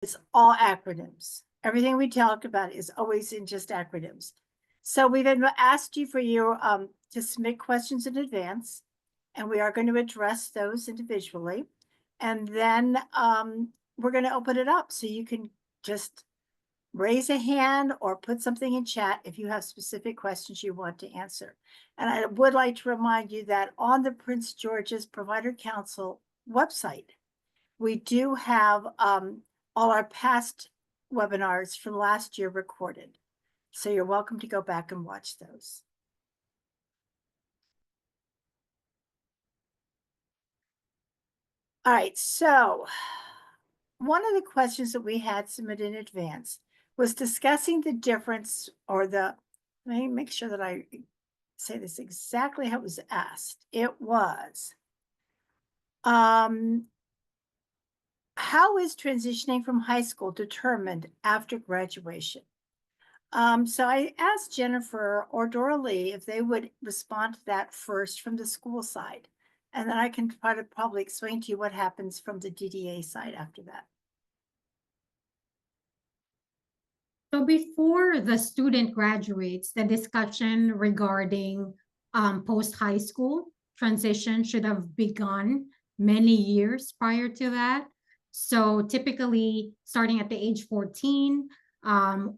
It's all acronyms. Everything we talk about is always in just acronyms. So we've asked you for you to submit questions in advance, and we are going to address those individually. And then we're going to open it up so you can just raise a hand or put something in chat if you have specific questions you want to answer. And I would like to remind you that on the Prince George's Provider Council website, we do have all our past webinars from last year recorded. So you're welcome to go back and watch those. All right, so one of the questions that we had submitted in advance was discussing the difference or let me make sure that I say this exactly how it was asked. It was, how is transitioning from high school determined after graduation? So I asked Jennifer or Dora Lee if they would respond to that first from the school side. And then I can try to probably explain to you what happens from the DDA side after that. So before the student graduates, the discussion regarding post-high school transition should have begun many years prior to that. So typically, starting at the age 14,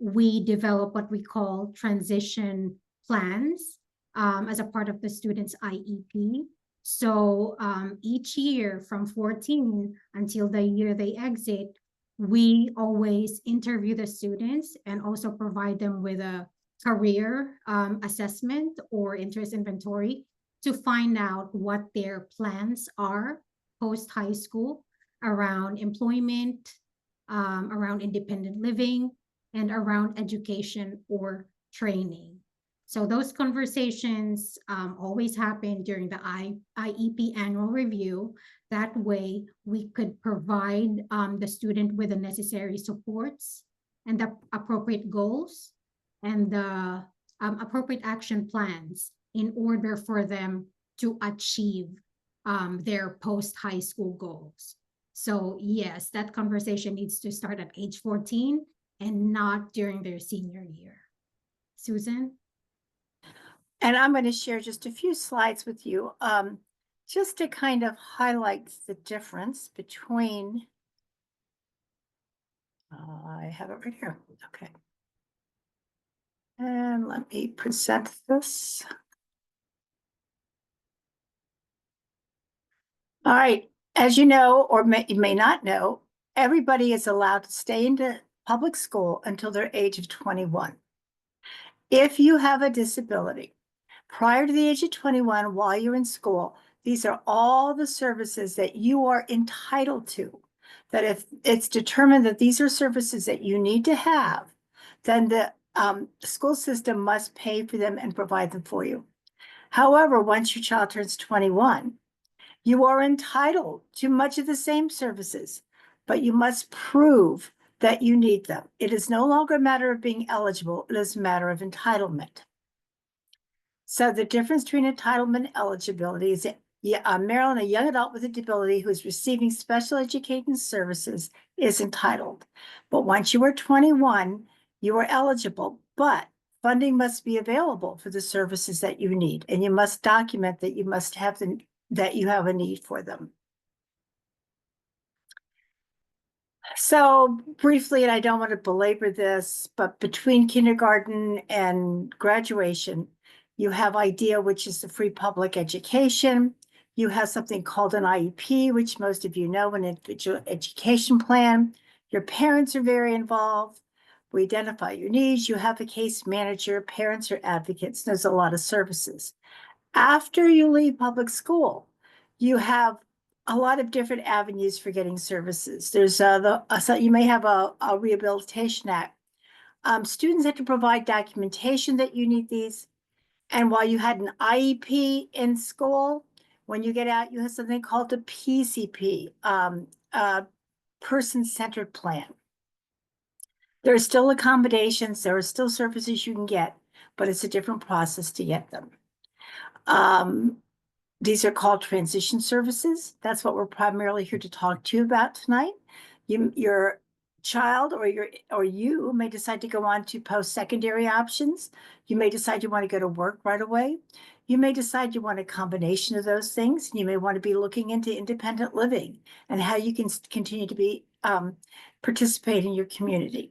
we develop what we call transition plans as a part of the student's IEP. So each year from 14 until the year they exit, we always interview the students and also provide them with a career assessment or interest inventory to find out what their plans are post high school around employment, around independent living, and around education or training. So those conversations always happen during the IEP annual review. That way, we could provide the student with the necessary supports and the appropriate goals and the appropriate action plans in order for them to achieve their post-high school goals. So yes, that conversation needs to start at age 14 and not during their senior year. Susan? And I'm going to share just a few slides with you just to kind of highlight the difference between, I have it right here. Okay. And let me present this. All right. As you know, or you may not know, everybody is allowed to stay in the public school until their age of 21. If you have a disability, prior to the age of 21, while you're in school, these are all the services that you are entitled to. That if it's determined that these are services that you need to have, then the school system must pay for them and provide them for you. However, once your child turns 21, you are entitled to much of the same services, but you must prove that you need them. It is no longer a matter of being eligible, it is a matter of entitlement. So the difference between entitlement and eligibility is Marilyn, a young adult with a disability who is receiving special education services is entitled. But once you are 21, you are eligible, but funding must be available for the services that you need. And you must document that you must have that you have a need for them. So briefly, and I don't want to belabor this, but between kindergarten and graduation, you have IDEA, which is the free public education. You have something called an IEP, which most of you know, an individual education plan. Your parents are very involved. We identify your needs. You have a case manager, parents are advocates. There's a lot of services. After you leave public school, you have a lot of different avenues for getting services. There's so you may have a Rehabilitation Act. Students have to provide documentation that you need these. And while you had an IEP in school, when you get out, you have something called a PCP, person-centered plan. There are still accommodations, there are still services you can get, but it's a different process to get them. These are called transition services. That's what we're primarily here to talk to you about tonight. Your child or you may decide to go on to post-secondary options. You may decide you want to go to work right away. You may decide you want a combination of those things. You may want to be looking into independent living and how you can continue to be participate in your community.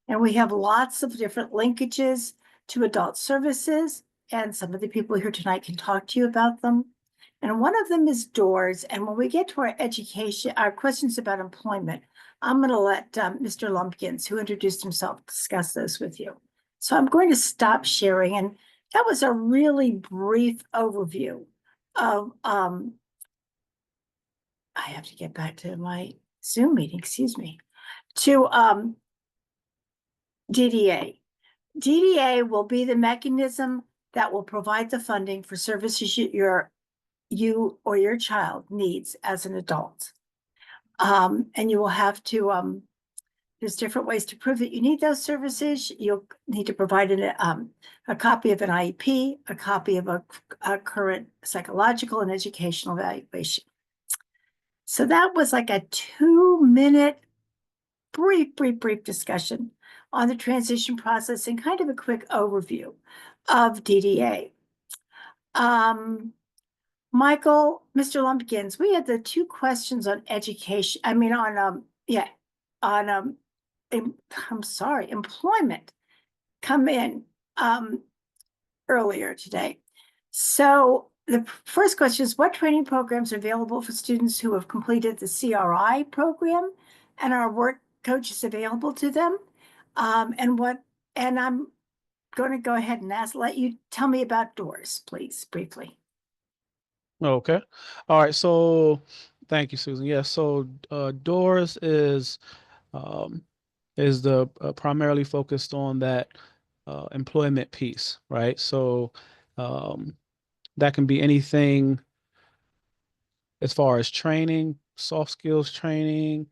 And we have lots of different linkages to adult services, and some of the people here tonight can talk to you about them. And one of them is DOORS. And when we get to our education, our questions about employment, I'm going to let Mr. Lumpkins, who introduced himself, discuss those with you. So I'm going to stop sharing. And that was a really brief overview of, I have to get back to my Zoom meeting, excuse me, to DDA. DDA will be the mechanism that will provide the funding for services you or your child needs as an adult. And you will have to, there's different ways to prove that you need those services. You'll need to provide a copy of an IEP, a copy of a current psychological and educational evaluation. So that was like a 2-minute brief discussion on the transition process and kind of a quick overview of DDA. Michael, Mr. Lumpkins, we had the 2 questions on education. I mean, employment come in earlier today. So the first question is, what training programs are available for students who have completed the CRI program and are work coaches available to them? And I'm going to go ahead and let you tell me about DOORS, please, briefly. Okay. All right. So thank you, Susan. Yeah. So DOORS is the primarily focused on that employment piece, right? So that can be anything as far as training, soft skills training,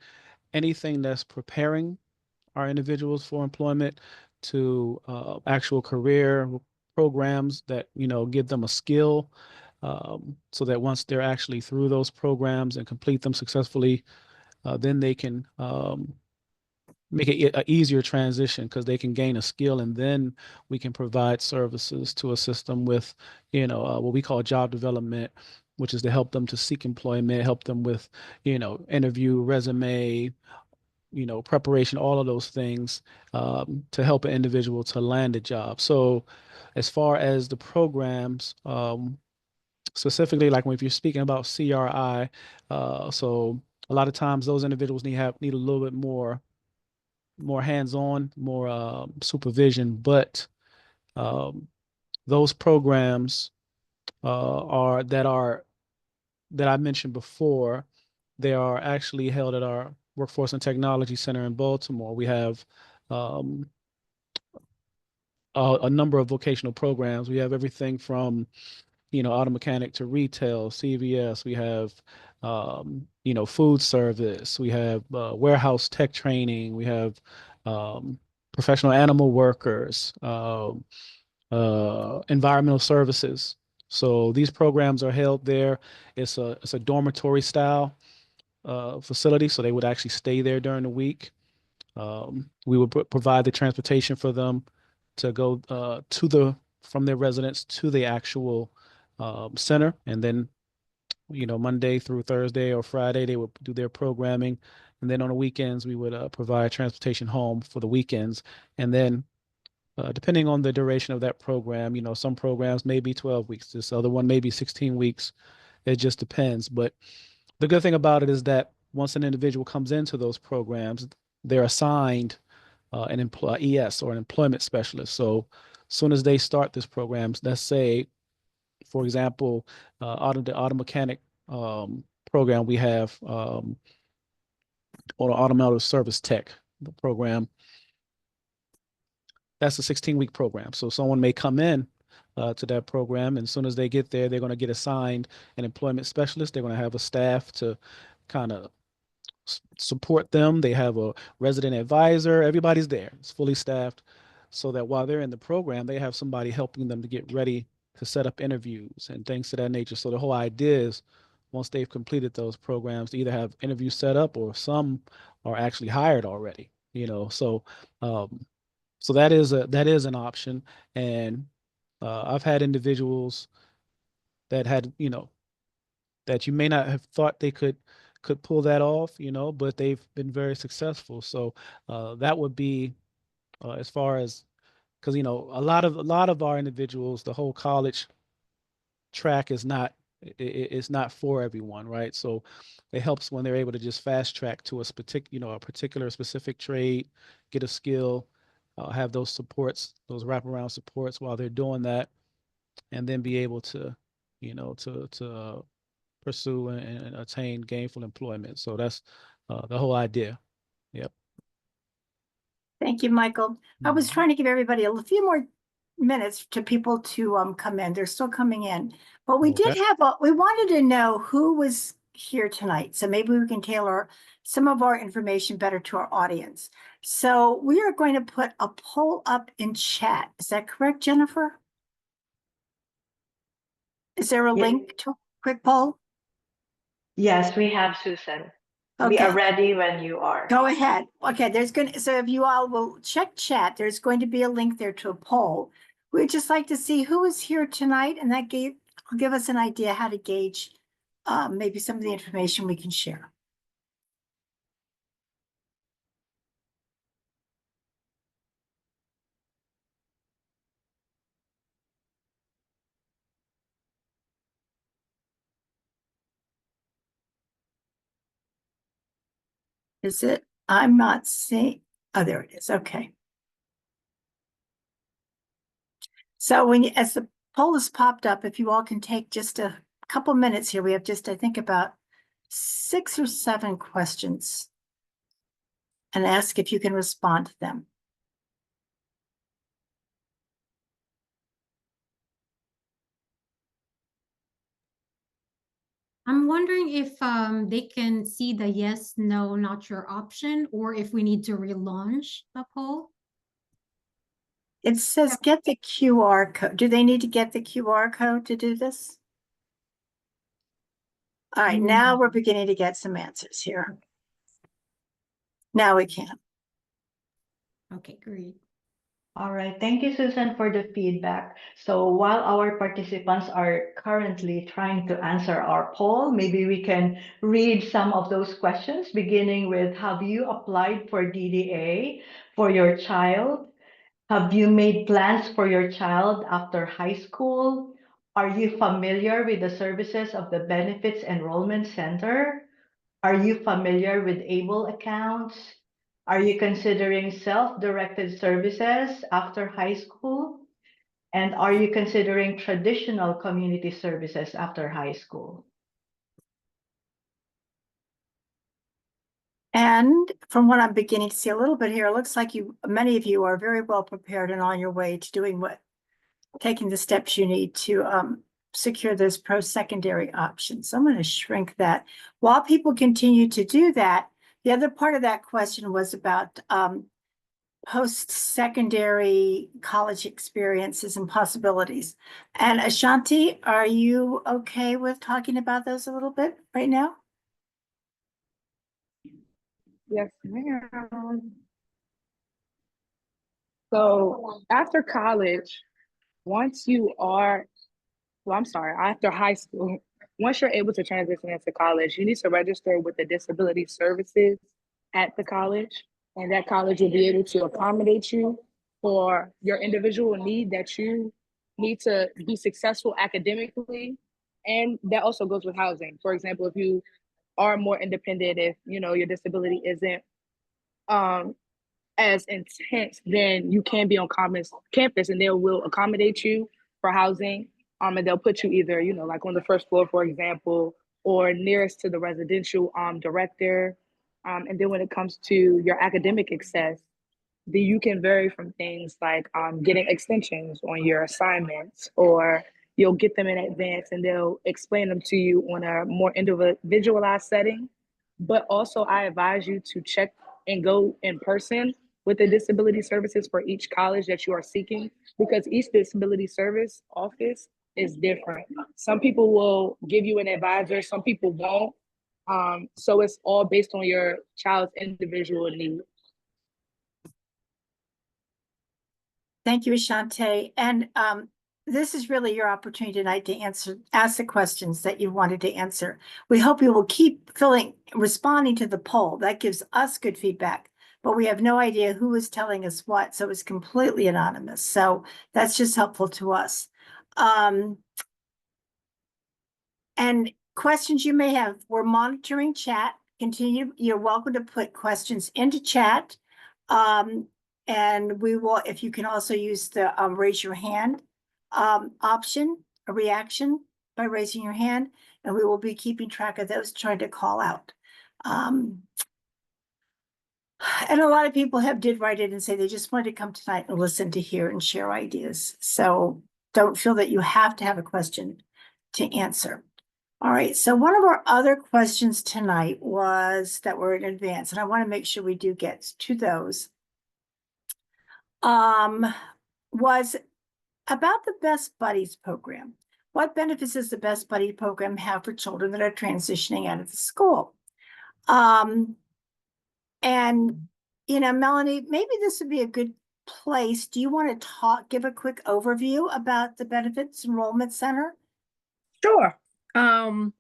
anything that's preparing our individuals for employment, to actual career programs that, give them a skill, so that once they're actually through those programs and complete them successfully, then they can make it an easier transition because they can gain a skill, and then we can provide services to assist them with, what we call job development, which is to help them to seek employment, help them with, interview, resume, preparation, all of those things, to help an individual to land a job. So as far as the programs, specifically, like if you're speaking about CRI, so a lot of times those individuals need a little bit more hands-on, more supervision, but those programs that I mentioned before, they are actually held at our Workforce and Technology Center in Baltimore. We have a number of vocational programs. We have everything from, auto mechanic to retail, CVS. We have, food service. We have warehouse tech training. We have professional animal workers, environmental services. So these programs are held there. It's a dormitory style facility, so they would actually stay there during the week. We would provide the transportation for them to go from their residence to the actual center, and then Monday through Thursday or Friday they would do their programming, and then on the weekends we would provide transportation home for the weekends. And then depending on the duration of that program, some programs may be 12 weeks, this other one may be 16 weeks. It just depends. But the good thing about it is that once an individual comes into those programs, they're assigned an ES, or an employment specialist. So as soon as they start this program, let's say, for example, the auto mechanic program we have, or the automotive service tech program, that's a 16-week program. So someone may come in to that program, and as soon as they get there, they're going to get assigned an employment specialist. They're going to have a staff to kind of support them. They have a resident advisor. Everybody's there. It's fully staffed, so that while they're in the program, they have somebody helping them to get ready to set up interviews and things of that nature. So the whole idea is, once they've completed those programs, to either have interviews set up, or some are actually hired already, so so that is an option. And I've had individuals that had, that you may not have thought they could pull that off, but they've been very successful. So that would be as far as, because a lot of our individuals, the whole college track is not for everyone, right? So it helps when they're able to just fast track to a particular specific trade, get a skill, have those supports, those wraparound supports while they're doing that, and then be able to, to pursue and attain gainful employment. So that's the whole idea. Yep. Thank you, Michael. I was trying to give everybody a few more minutes to people to come in. They're still coming in. But we did Okay. we wanted to know who was here tonight. So maybe we can tailor some of our information better to our audience. So we are going to put a poll up in chat. Is that correct, Jennifer? Is there a Ye- link to a quick poll? Yes, we have, Susan. We are Okay, ready when you are. go ahead. Okay, so if you all will check chat, there's going to be a link there to a poll. We'd just like to see who is here tonight, and that will give us an idea how to gauge maybe some of the information we can share. Is it? I'm not seeing. Oh, there it is. Okay. So as the poll has popped up, if you all can take just a couple minutes here, we have just, I think, about 6 or 7 questions, and ask if you can respond to them. I'm wondering if they can see the yes, no, not sure option, or if we need to relaunch the poll. It says get the QR code. Do they need to get the QR code to do this? All right, now we're beginning to get some answers here. Now we can. Okay, great. All right. Thank you, Susan, for the feedback. So while our participants are currently trying to answer our poll, maybe we can read some of those questions, beginning with, have you applied for DDA for your child? Have you made plans for your child after high school? Are you familiar with the services of the Benefits Enrollment Center? Are you familiar with ABLE accounts? Are you considering self-directed services after high school? And are you considering traditional community services after high school? And from what I'm beginning to see a little bit here, it looks like many of you are very well prepared and on your way to taking the steps you need to secure those post-secondary options. So I'm going to shrink that. While people continue to do that, the other part of that question was about post-secondary college experiences and possibilities. And Ashanti, are you okay with talking about those a little bit right now? Yes, ma'am. So after college, once you are, well, I'm sorry, after high school, once you're able to transition into college, you need to register with the disability services at the college, and that college will be able to accommodate you for your individual need that you need to be successful academically. And that also goes with housing. For example, if you are more independent, if your disability isn't um as intense, then you can be on campus and they will accommodate you for housing. And they'll put you either, like on the first floor, for example, or nearest to the residential director. And then when it comes to your academic success, you can vary from things like getting extensions on your assignments, or you'll get them in advance and they'll explain them to you on a more individualized setting. But also, I advise you to check and go in person with the disability services for each college that you are seeking, because each disability service office is different. Some people will give you an advisor, some people won't. So it's all based on your child's individual need. Thank you, Ashante. And this is really your opportunity tonight to ask the questions that you wanted to answer. We hope you will keep responding to the poll. That gives us good feedback, but we have no idea who is telling us what, so it's completely anonymous. So that's just helpful to us. And questions you may have, we're monitoring chat. You're welcome to put questions into chat. And we will, if you can also use the raise your hand option, a reaction by raising your hand, and we will be keeping track of those, trying to call out. And a lot of people did write in and say they just wanted to come tonight and listen to hear and share ideas. So don't feel that you have to have a question to answer. All right, so one of our other questions tonight was that were in advance, and I want to make sure we do get to those. Was about the Best Buddies program. What benefits does the Best Buddy program have for children that are transitioning out of the school? And, you know, Melanie, maybe this would be a good place. Do you want to give a quick overview about the Benefits Enrollment Center? Sure. The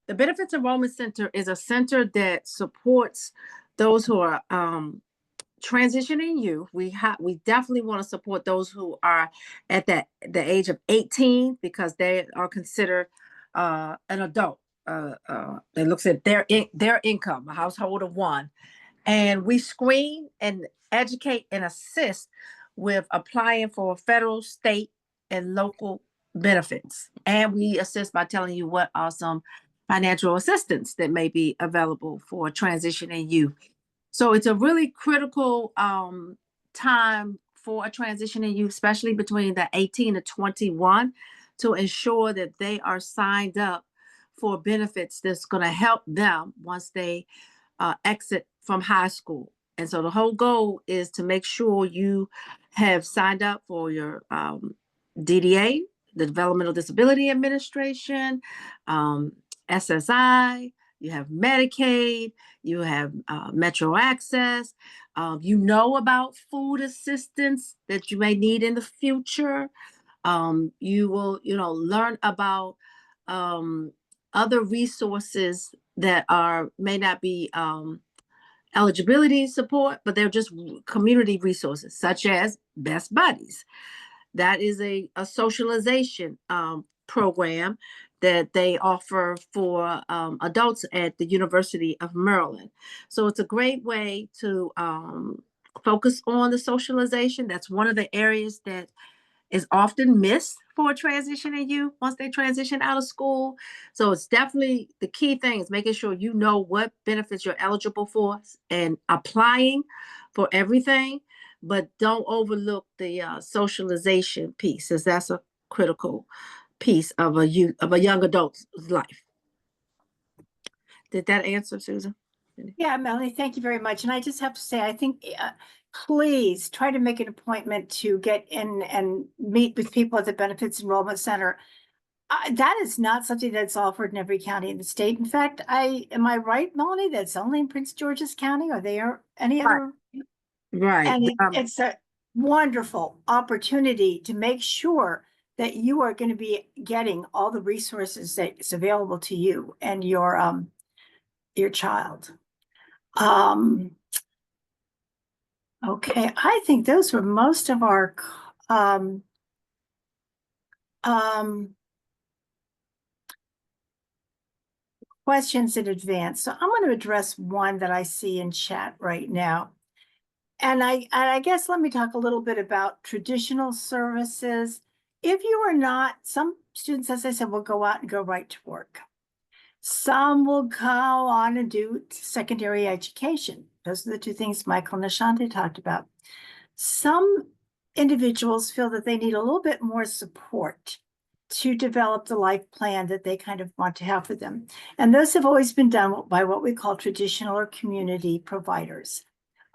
Benefits Enrollment Center is a center that supports those who are transitioning youth. We definitely want to support those who are at the age of 18 because they are considered an adult. It looks at their income, a household of one, and we screen and educate and assist with applying for federal, state, and local benefits. And we assist by telling you what are some financial assistance that may be available for transitioning youth. So it's a really critical time for a transitioning youth, especially between the 18 to 21, to ensure that they are signed up for benefits that's going to help them once they exit from high school. And so the whole goal is to make sure you have signed up for your DDA, the Developmental Disability Administration, SSI, you have Medicaid, you have Metro Access, you know about food assistance that you may need in the future. You will, learn about other resources that may not be eligibility support, but they're just community resources, such as Best Buddies. That is a socialization program that they offer for adults at the University of Maryland. So it's a great way to focus on the socialization. That's one of the areas that is often missed for transitioning youth once they transition out of school. So it's definitely the key thing is making sure you know what benefits you're eligible for and applying for everything, but don't overlook the socialization piece, as that's a critical piece of a young adult's life. Did that answer, Susan? Yeah, Melanie, thank you very much. And I just have to say, I think please try to make an appointment to get in and meet with people at the Benefits Enrollment Center. That is not something that's offered in every county in the state. In fact, am I right, Melanie? That's only in Prince George's County, or there any other? Right. And it's a wonderful opportunity to make sure that you are going to be getting all the resources that is available to you and your child. Okay, I think those were most of our questions in advance. So I'm going to address one that I see in chat right now. And I guess let me talk a little bit about traditional services. If you are not, some students, as I said, will go out and go right to work. Some will go on and do secondary education. Those are the two things Michael and Ashante talked about. Some individuals feel that they need a little bit more support to develop the life plan that they kind of want to have for them. And those have always been done by what we call traditional or community providers.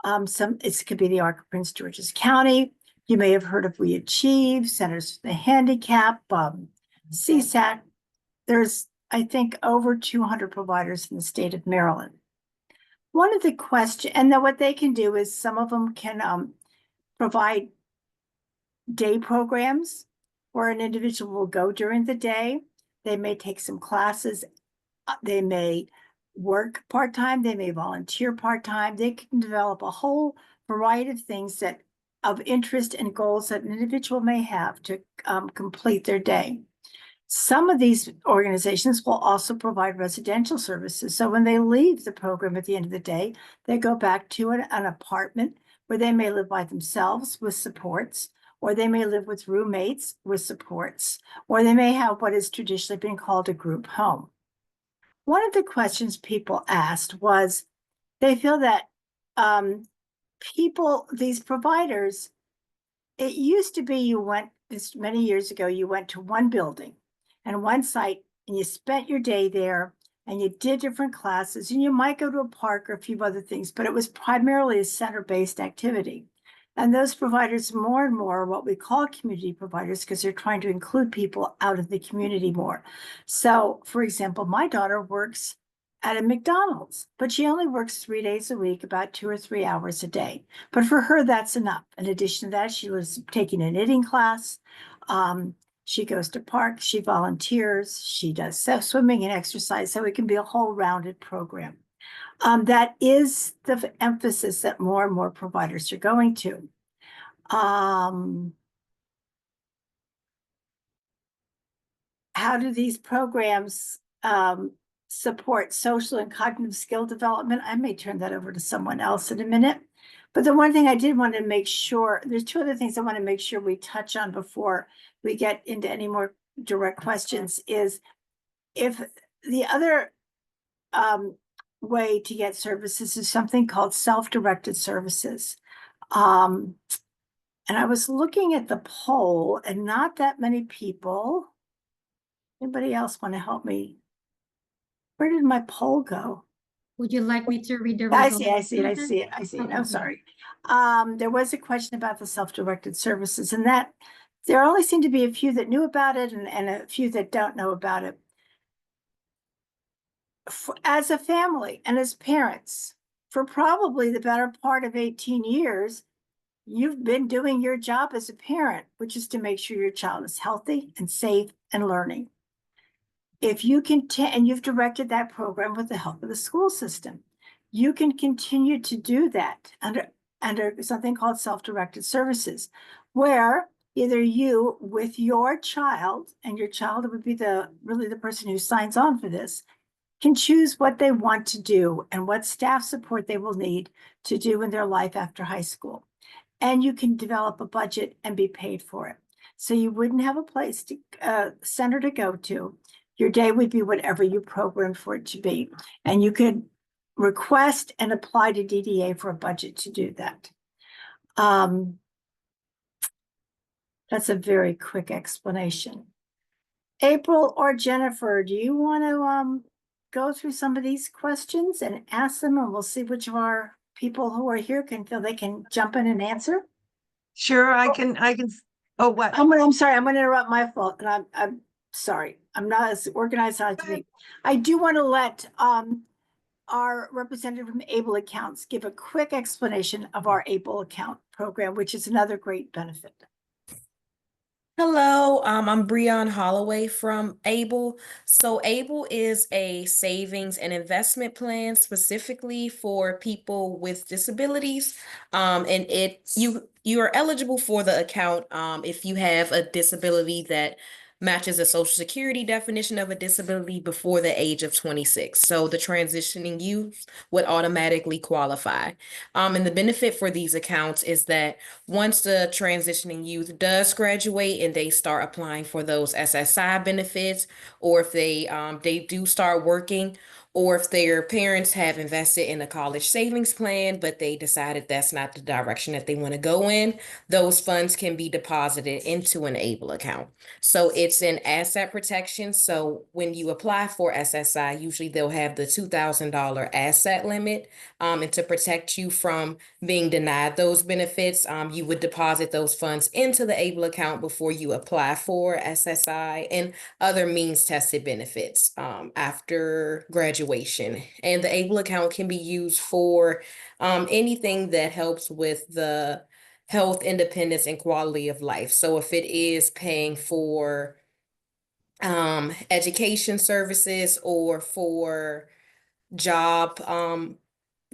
It could be the ARC of Prince George's County. You may have heard of We Achieve, Centers for the Handicapped, CSAC. There's I think, over 200 providers in the state of Maryland. One of the questions, and then what they can do is some of them can provide day programs where an individual will go during the day. They may take some classes. They may work part-time. They may volunteer part-time. They can develop a whole variety of things that of interest and goals that an individual may have to complete their day. Some of these organizations will also provide residential services. So when they leave the program at the end of the day, they go back to an apartment where they may live by themselves with supports, or they may live with roommates with supports, or they may have what has traditionally been called a group home. One of the questions people asked was, they feel that these providers, it used to be this many years ago, you went to one building and one site and you spent your day there and you did different classes and you might go to a park or a few other things, but it was primarily a center-based activity. And those providers more and more are what we call community providers because they're trying to include people out of the community more. So, for example, my daughter works at a McDonald's, but she only works 3 days a week, about 2 or 3 hours a day. But for her, that's enough. In addition to that, she was taking a knitting class. She goes to parks, she volunteers, she does swimming and exercise, so it can be a whole rounded program. That is the emphasis that more and more providers are going to. How do these programs support social and cognitive skill development? I may turn that over to someone else in a minute. But the one thing I did want to make sure, there's two other things I want to make sure we touch on before we get into any more direct questions is if the other way to get services is something called self-directed services. And I was looking at the poll and not that many people. Anybody else want to help me? Where did my poll go? Would you like me to read the I results? see it. Okay, I'm good. sorry. There was a question about the self-directed services and that there only seemed to be a few that knew about it and a few that don't know about it. As a family and as parents, for probably the better part of 18 years, you've been doing your job as a parent, which is to make sure your child is healthy and safe and learning. If you can, and you've directed that program with the help of the school system, you can continue to do that under something called self-directed services, where either you with your child, and your child would be really the person who signs on for this, can choose what they want to do and what staff support they will need to do in their life after high school. And you can develop a budget and be paid for it. So you wouldn't have a place to center to go to. Your day would be whatever you programmed for it to be. And you could request and apply to DDA for a budget to do that. That's a very quick explanation. April or Jennifer, do you want to go through some of these questions and ask them, and we'll see which of our people who are here can feel they can jump in and answer? Sure, I can, oh, what? I'm sorry, I'm gonna interrupt, my fault, and I'm sorry. I'm not as organized as I like to be. I do want to let our representative from Able Accounts give a quick explanation of our Able Account program, which is another great benefit. Hello, I'm Breon Holloway from Able. So Able is a savings and investment plan specifically for people with disabilities. And you are eligible for the account if you have a disability that matches the Social Security definition of a disability before the age of 26. So the transitioning youth would automatically qualify. And the benefit for these accounts is that once the transitioning youth does graduate and they start applying for those SSI benefits, or if they do start working, or if their parents have invested in a college savings plan, but they decided that's not the direction that they want to go in, those funds can be deposited into an ABLE account. So it's an asset protection. So when you apply for SSI, usually they'll have the $2,000 asset limit. And to protect you from being denied those benefits, you would deposit those funds into the ABLE account before you apply for SSI and other means tested benefits after graduation. And the ABLE account can be used for anything that helps with the health, independence, and quality of life. So if it is paying for education services or for job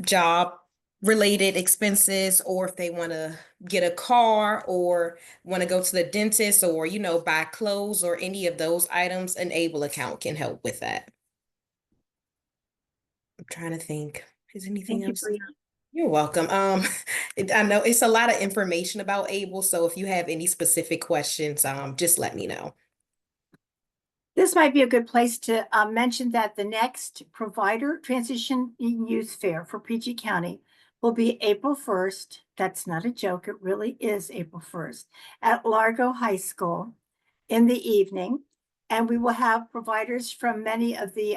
job related expenses, or if they want to get a car or want to go to the dentist or buy clothes or any of those items, an ABLE account can help with that. I'm trying to think. Is anything Thank you, else? Brianna. You're welcome. I know it's a lot of information about ABLE, so if you have any specific questions, just let me know. This might be a good place to mention that the next provider transition youth fair for PG County will be April 1st. That's not a joke. It really is April 1st at Largo High School in the evening. And we will have providers from many of the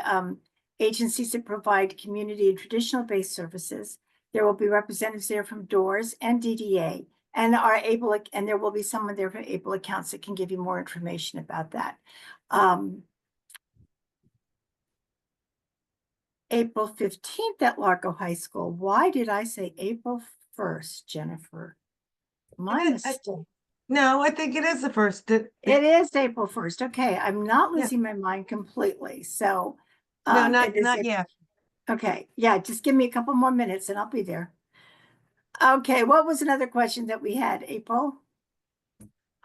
agencies that provide community and traditional based services. There will be representatives there from DOORS and DDA and and there will be someone there from ABLE accounts that can give you more information about that. April 15th at Largo High School. Why did I say April 1st, Jennifer? My mistake. No, I think it is the first. It is April 1st. Okay, I'm not Yeah. losing my mind completely. So No, it is not April- yet. Okay, yeah, just give me a couple more minutes and I'll be there. Okay, what was another question that we had, April?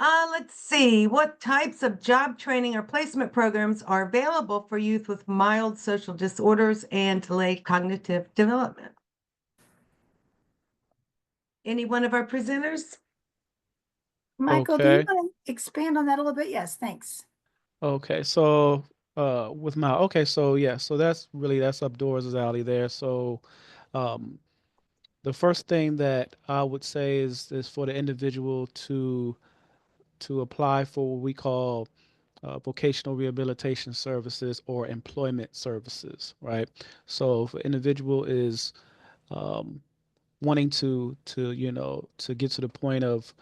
Let's see. What types of job training or placement programs are available for youth with mild social disorders and delayed cognitive development? Any one of our presenters? Michael, do you Okay. want to expand on that a little bit? Yes, thanks. Okay, so with my so yeah, so that's up Doris' alley there. So um the first thing that I would say is for the individual to apply for what we call vocational rehabilitation services or employment services, right? So if an individual is wanting to get to the point of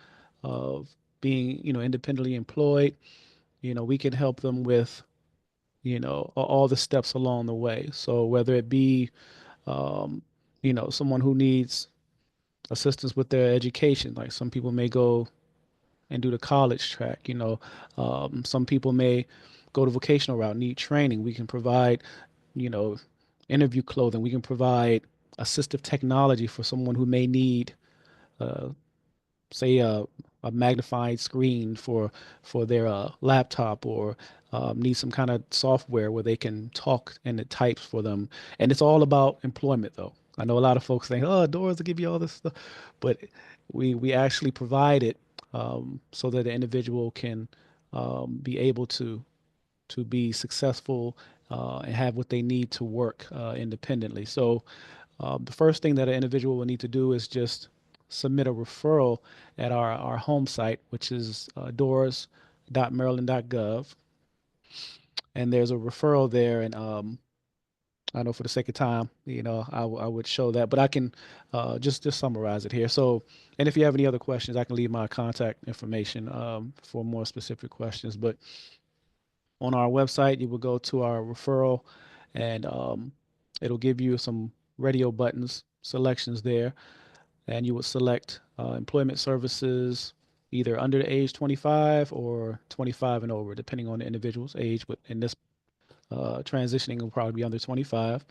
being independently employed, we can help them with all the steps along the way. So whether it be someone who needs assistance with their education, like some people may go and do the college track, some people may go the vocational route, need training. We can provide, you know, interview clothing. We can provide assistive technology for someone who may need, uh, say, a magnified screen for their laptop, or need some kind of software where they can talk and it types for them. And it's all about employment, though. I know a lot of folks think, "Oh, Doors will give you all this stuff," but we actually provide it so that the individual can be able to be successful and have what they need to work independently. So the first thing that an individual will need to do is just submit a referral at our home site, which is doors.maryland.gov. And there's a referral there. And I know for the sake of time, I would show that, but I can just summarize it here. So, and if you have any other questions, I can leave my contact information for more specific questions. But on our website, you will go to our referral, and it'll give you some radio buttons selections there, and you would select employment services either under the age 25 or 25 and over, depending on the individual's age. But in this transitioning, will probably be under 25.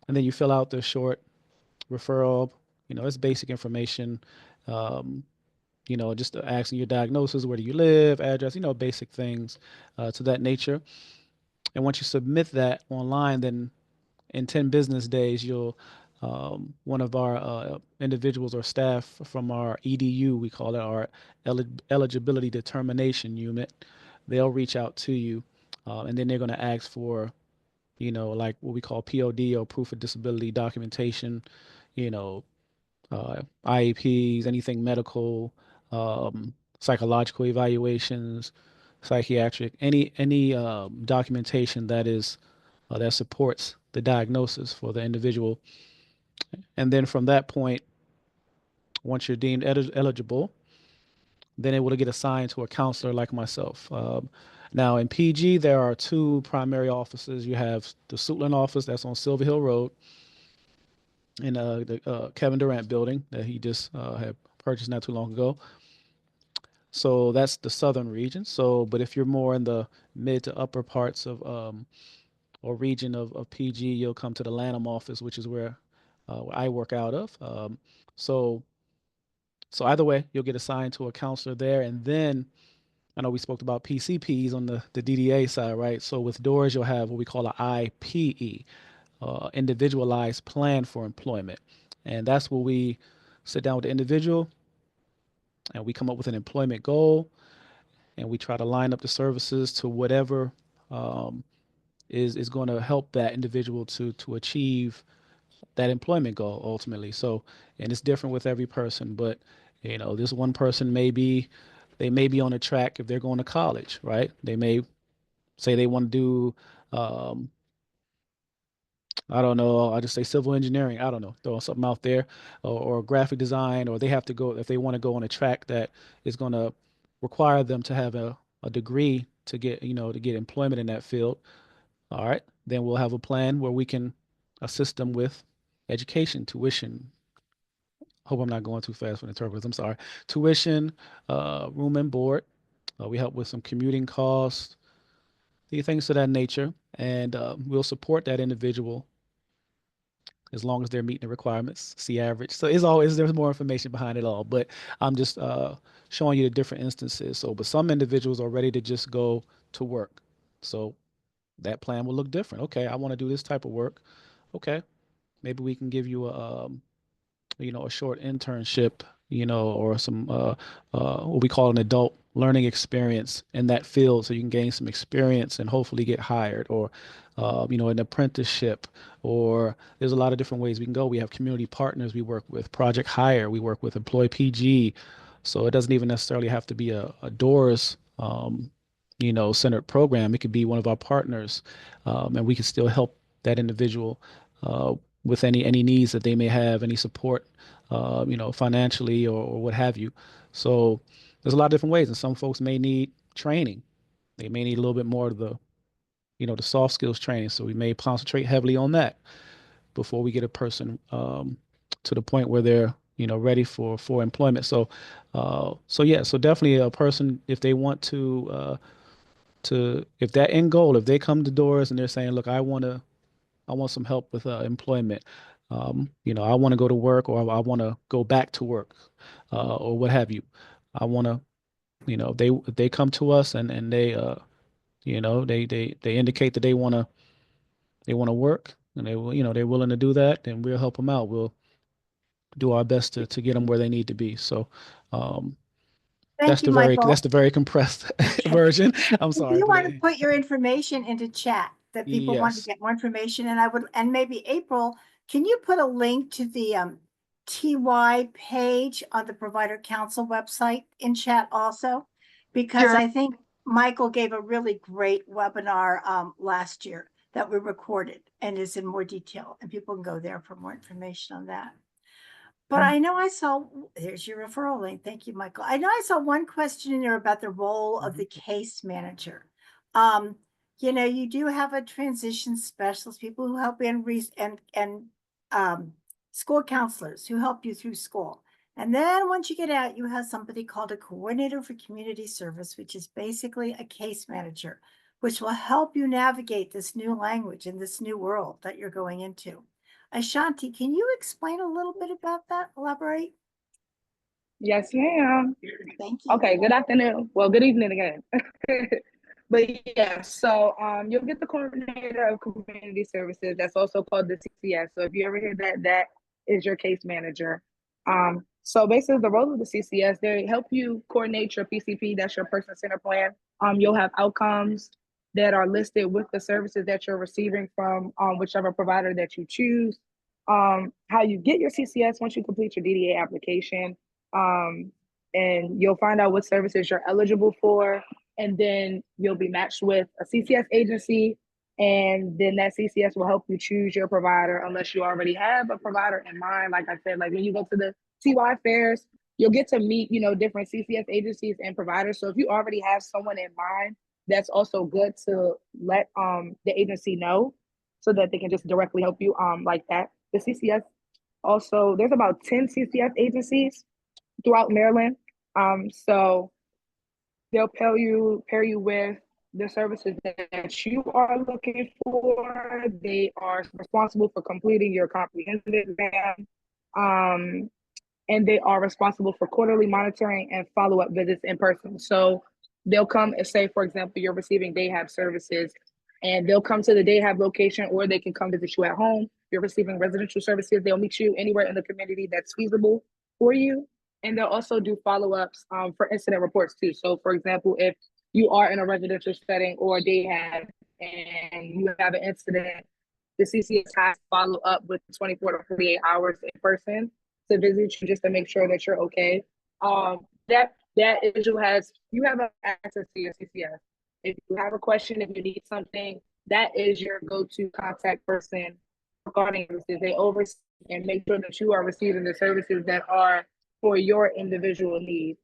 And then you fill out the short referral. It's basic information. Um, just asking your diagnosis, where do you live, address, basic things to that nature. And once you submit that online, then in 10 business days, you'll one of our individuals or staff from our EDU, we call it our eligibility determination unit, they'll reach out to you, and then they're going to ask for you know, like what we call POD or proof of disability documentation, you know, IEPs, anything medical, psychological evaluations, psychiatric, any documentation that is that supports the diagnosis for the individual. And then from that point, once you're deemed eligible, then it will get assigned to a counselor like myself. Now in PG, there are two primary offices. You have the Suitland office that's on Silver Hill Road in the Kevin Durant building that he just had purchased not too long ago. So that's the southern region. So, but if you're more in the mid to upper parts of or region of PG, you'll come to the Lanham office, which is where I work out of. So so either way, you'll get assigned to a counselor there, and then I know we spoke about PCPs on the DDA side, right? So with DOORS, you'll have what we call an IPE, individualized plan for employment. And that's where we sit down with the individual and we come up with an employment goal and we try to line up the services to whatever is going to help that individual to achieve that employment goal ultimately. So, and it's different with every person, but you know, this one person they may be on a track if they're going to college, right? They may say they want to do, I don't know, I just say civil engineering. I don't know, throw something out there, or graphic design, or they have to go if they want to go on a track that is going to require them to have a degree to get, you know, to get employment in that field. All right, then we'll have a plan where we can assist them with education, tuition. Hope I'm not going too fast for the interpreters. I'm sorry. Tuition, room and board. We help with some commuting costs, things of that nature, and we'll support that individual as long as they're meeting the requirements. See average. So it's always there's more information behind it all, but I'm just showing you the different instances. So, but some individuals are ready to just go to work. So that plan will look different. Okay, I want to do this type of work. Okay, maybe we can give you a you know, a short internship, you know, or some what we call an adult learning experience in that field, so you can gain some experience and hopefully get hired, or you know, an apprenticeship, or there's a lot of different ways we can go. We have community partners we work with, Project Hire, we work with Employ PG, so it doesn't even necessarily have to be a DOORS you know, centered program. It could be one of our partners, and we can still help that individual with any needs that they may have, any support, you know, financially or what have you. So there's a lot of different ways, and some folks may need training. They may need a little bit more of the, you know, the soft skills training. So we may concentrate heavily on that before we get a person to the point where they're, you know, ready for employment. So so yeah, so definitely a person, if they want to if that end goal, if they come to DOORS and they're saying, look, I want some help with employment. You know, I want to go to work, or I want to go back to work, or what have you. I want to, you know, they come to us and they, you know, they indicate that they want to work, and they will, you know, they're willing to do that, then we'll help them out. We'll do our best to get them where they need to be. So, Thank you, Michael. that's the very compressed version. I'm If sorry. you but want to put your information into chat, that people want to Yes. get more information, and maybe April, can you put a link to the TY page on the Provider Council website in chat also? Because Sure. I think Michael gave a really great webinar last year that we recorded and is in more detail, and people can go there for more information on that. But I know I saw, there's your referral link. Thank you, Michael. I know I saw one question in there about the role of the case manager. You know, you do have a transition specialist, people who help in school counselors who help you through school. And then once you get out, you have somebody called a coordinator for community service, which is basically a case manager, which will help you navigate this new language and this new world that you're going into. Ashanti, can you explain a little bit about that? Elaborate. Yes, ma'am. Thank you. Okay, good afternoon. Well, good evening again. But yeah, so you'll get the coordinator of community services. That's also called the CCS. So if you ever hear that, that is your case manager. So basically the role of the CCS, they help you coordinate your PCP, that's your person-centered plan. You'll have outcomes, that are listed with the services that you're receiving from whichever provider that you choose. How you get your CCS once you complete your DDA application. And you'll find out what services you're eligible for. And then you'll be matched with a CCS agency. And then that CCS will help you choose your provider unless you already have a provider in mind. Like I said, like when you go to the TY fairs, you'll get to meet, different CCS agencies and providers. So if you already have someone in mind, that's also good to let the agency know so that they can just directly help you like that. The CCS also, there's about 10 CCS agencies throughout Maryland. So they'll pair you with the services that you are looking for. They are responsible for completing your comprehensive exam. And they are responsible for quarterly monitoring and follow-up visits in person. So they'll come and say, for example, you're receiving DayHab services, and they'll come to the DayHab location, or they can come visit you at home. You're receiving residential services. They'll meet you anywhere in the community that's feasible for you. And they'll also do follow-ups for incident reports too. So for example, if you are in a residential setting or DayHab and you have an incident, the CCS has to follow up with 24 to 48 hours in person to visit you just to make sure that you're okay. That individual you have access to your CCS. If you have a question, if you need something, that is your go-to contact person regarding services. They oversee and make sure that you are receiving the services that are for your individual needs.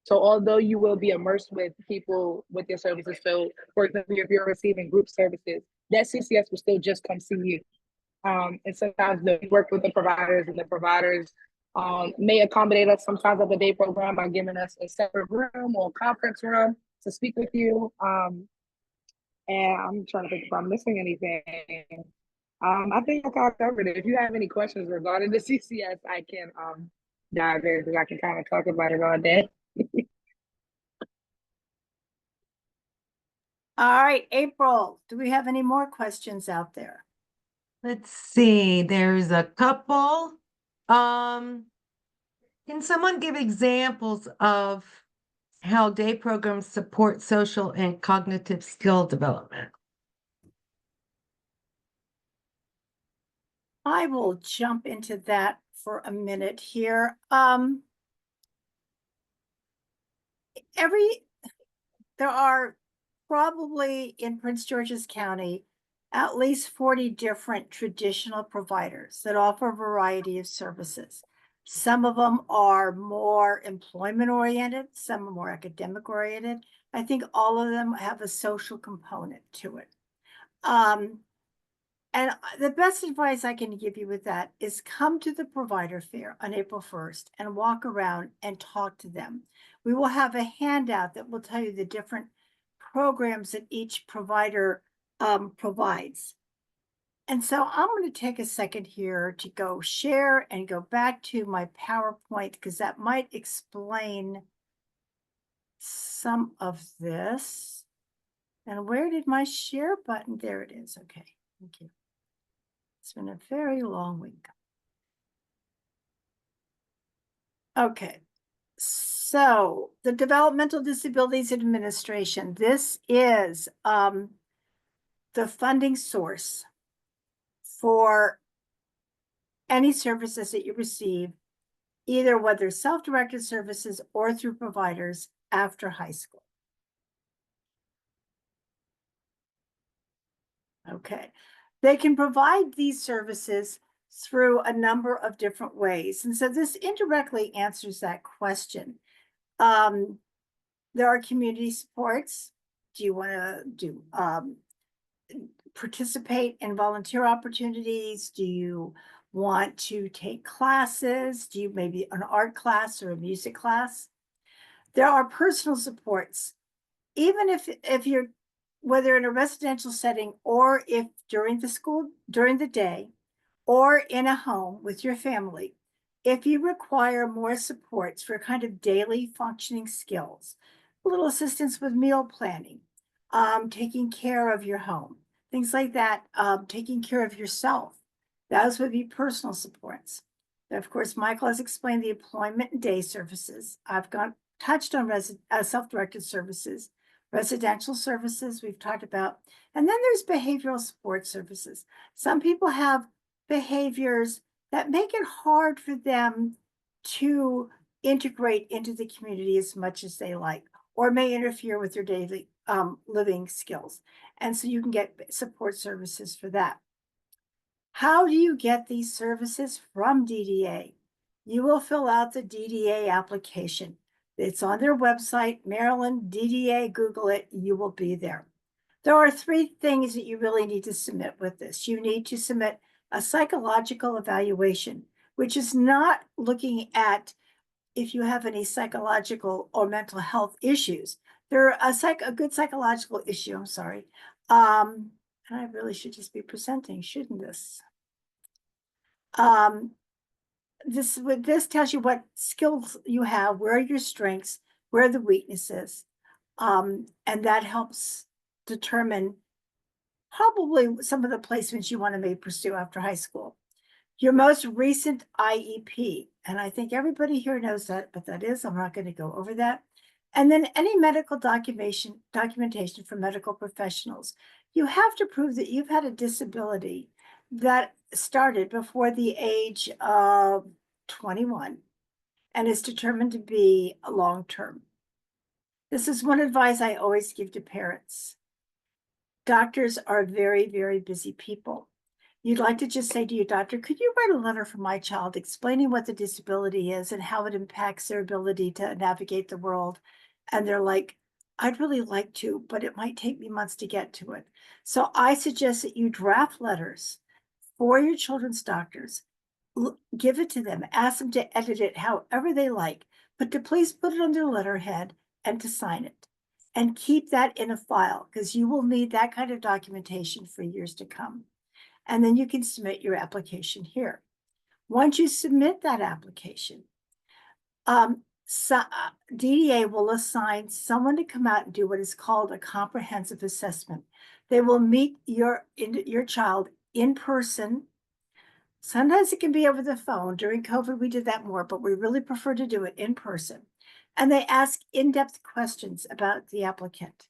So although you will be immersed with people with your services, so for example, if you're receiving group services, that CCS will still just come see you. And sometimes they work with the providers, and the providers may accommodate us sometimes of the day program by giving us a separate room or conference room to speak with you. And I'm trying to think if I'm missing anything. I think I kind of covered it. If you have any questions regarding the CCS, I can dive in because I can kind of talk about it all day. All right, April, do we have any more questions out there? Let's see, there's a couple. Can someone give examples of how day programs support social and cognitive skill development? I will jump into that for a minute here. There are probably in Prince George's County at least 40 different traditional providers that offer a variety of services. Some of them are more employment oriented, some are more academic oriented. I think all of them have a social component to it. And the best advice I can give you with that is come to the provider fair on April 1st and walk around and talk to them. We will have a handout that will tell you the different programs that each provider provides. And so I'm going to take a second here to go share and go back to my PowerPoint because that might explain some of this. And where did my share button? There it is. Okay, thank you. It's been a very long week. Okay, so the Developmental Disabilities Administration, this is the funding source for any services that you receive, either whether self-directed services or through providers after high school. Okay, they can provide these services through a number of different ways. And so this indirectly answers that question. There are community supports. Do you want to participate in volunteer opportunities? Do you want to take classes? Do you maybe an art class or a music class? There are personal supports. Even if you're, whether in a residential setting or if during the day, or in a home with your family, if you require more supports for kind of daily functioning skills, a little assistance with meal planning, taking care of your home, things like that, taking care of yourself, those would be personal supports. And of course, Michael has explained the employment and day services. I've touched on self-directed services. Residential services, we've talked about. And then there's behavioral support services. Some people have behaviors that make it hard for them to integrate into the community as much as they like, or may interfere with their daily living skills. And so you can get support services for that. How do you get these services from DDA? You will fill out the DDA application. It's on their website, Maryland DDA, Google it, you will be there. There are 3 things that you really need to submit with this. You need to submit a psychological evaluation, which is not looking at if you have any psychological or mental health issues. They're a good psychological issue, I'm sorry. And I really should just be presenting, shouldn't this? This tells you what skills you have, where are your strengths, where are the weaknesses. And that helps determine probably some of the placements you want to maybe pursue after high school. Your most recent IEP, and I think everybody here knows that, but that is, I'm not going to go over that. And then any medical documentation from medical professionals. You have to prove that you've had a disability that started before the age of 21 and is determined to be long-term. This is one advice I always give to parents. Doctors are very, very busy people. You'd like to just say to your doctor, could you write a letter for my child explaining what the disability is and how it impacts their ability to navigate the world? And they're like, I'd really like to, but it might take me months to get to it. So I suggest that you draft letters for your children's doctors, give it to them, ask them to edit it however they like, but to please put it on their letterhead and to sign it. And keep that in a file because you will need that kind of documentation for years to come. And then you can submit your application here. Once you submit that application, DDA will assign someone to come out and do what is called a comprehensive assessment. They will meet your child in person. Sometimes it can be over the phone. During COVID, we did that more, but we really prefer to do it in person. And they ask in-depth questions about the applicant.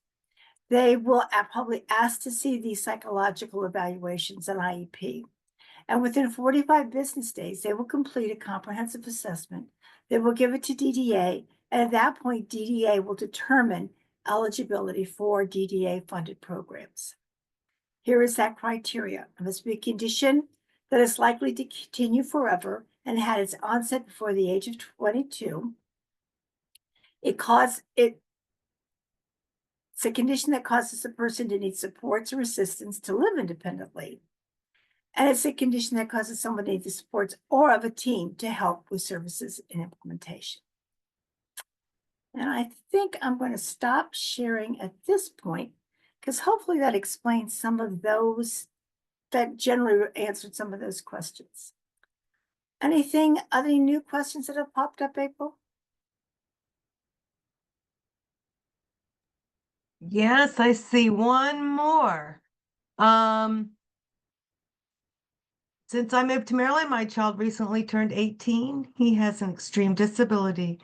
They will probably ask to see the psychological evaluations and IEP. And within 45 business days, they will complete a comprehensive assessment. They will give it to DDA. And at that point, DDA will determine eligibility for DDA-funded programs. Here is that criteria. It must be a condition that is likely to continue forever and had its onset before the age of 22. It's a condition that causes a person to need supports or assistance to live independently. And it's a condition that causes someone to need the supports or of a team to help with services and implementation. And I think I'm going to stop sharing at this point because hopefully that explains some of those, that generally answered some of those questions. Any new questions that have popped up, April? Yes, I see one more. Since I moved to Maryland, my child recently turned 18. He has an extreme disability,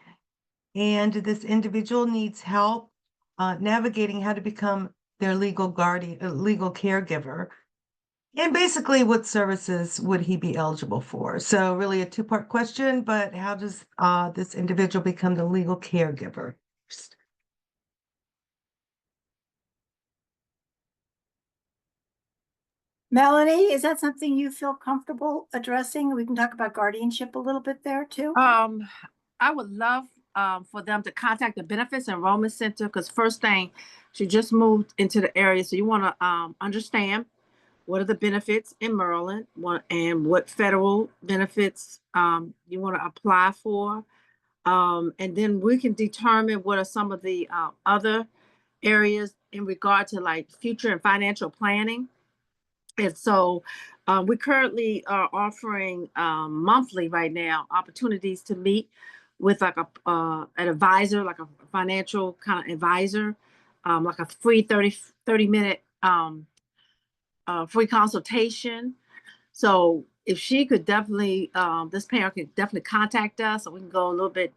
and this individual needs help navigating how to become their legal guardian, legal caregiver. And basically, what services would he be eligible for? So really a 2-part question, but how does this individual become the legal caregiver? Melanie, is that something you feel comfortable addressing? We can talk about guardianship a little bit there too. I would love for them to contact the Benefits Enrollment Center because first thing, she just moved into the area, so you want to understand what are the benefits in Maryland, and what federal benefits you want to apply for, and then we can determine what are some of the other areas in regard to like future and financial planning. And so we currently are offering monthly right now opportunities to meet with like an advisor, like a financial kind of advisor, like a free 30-minute free consultation. So if she could definitely, this parent could definitely contact us so we can go a little bit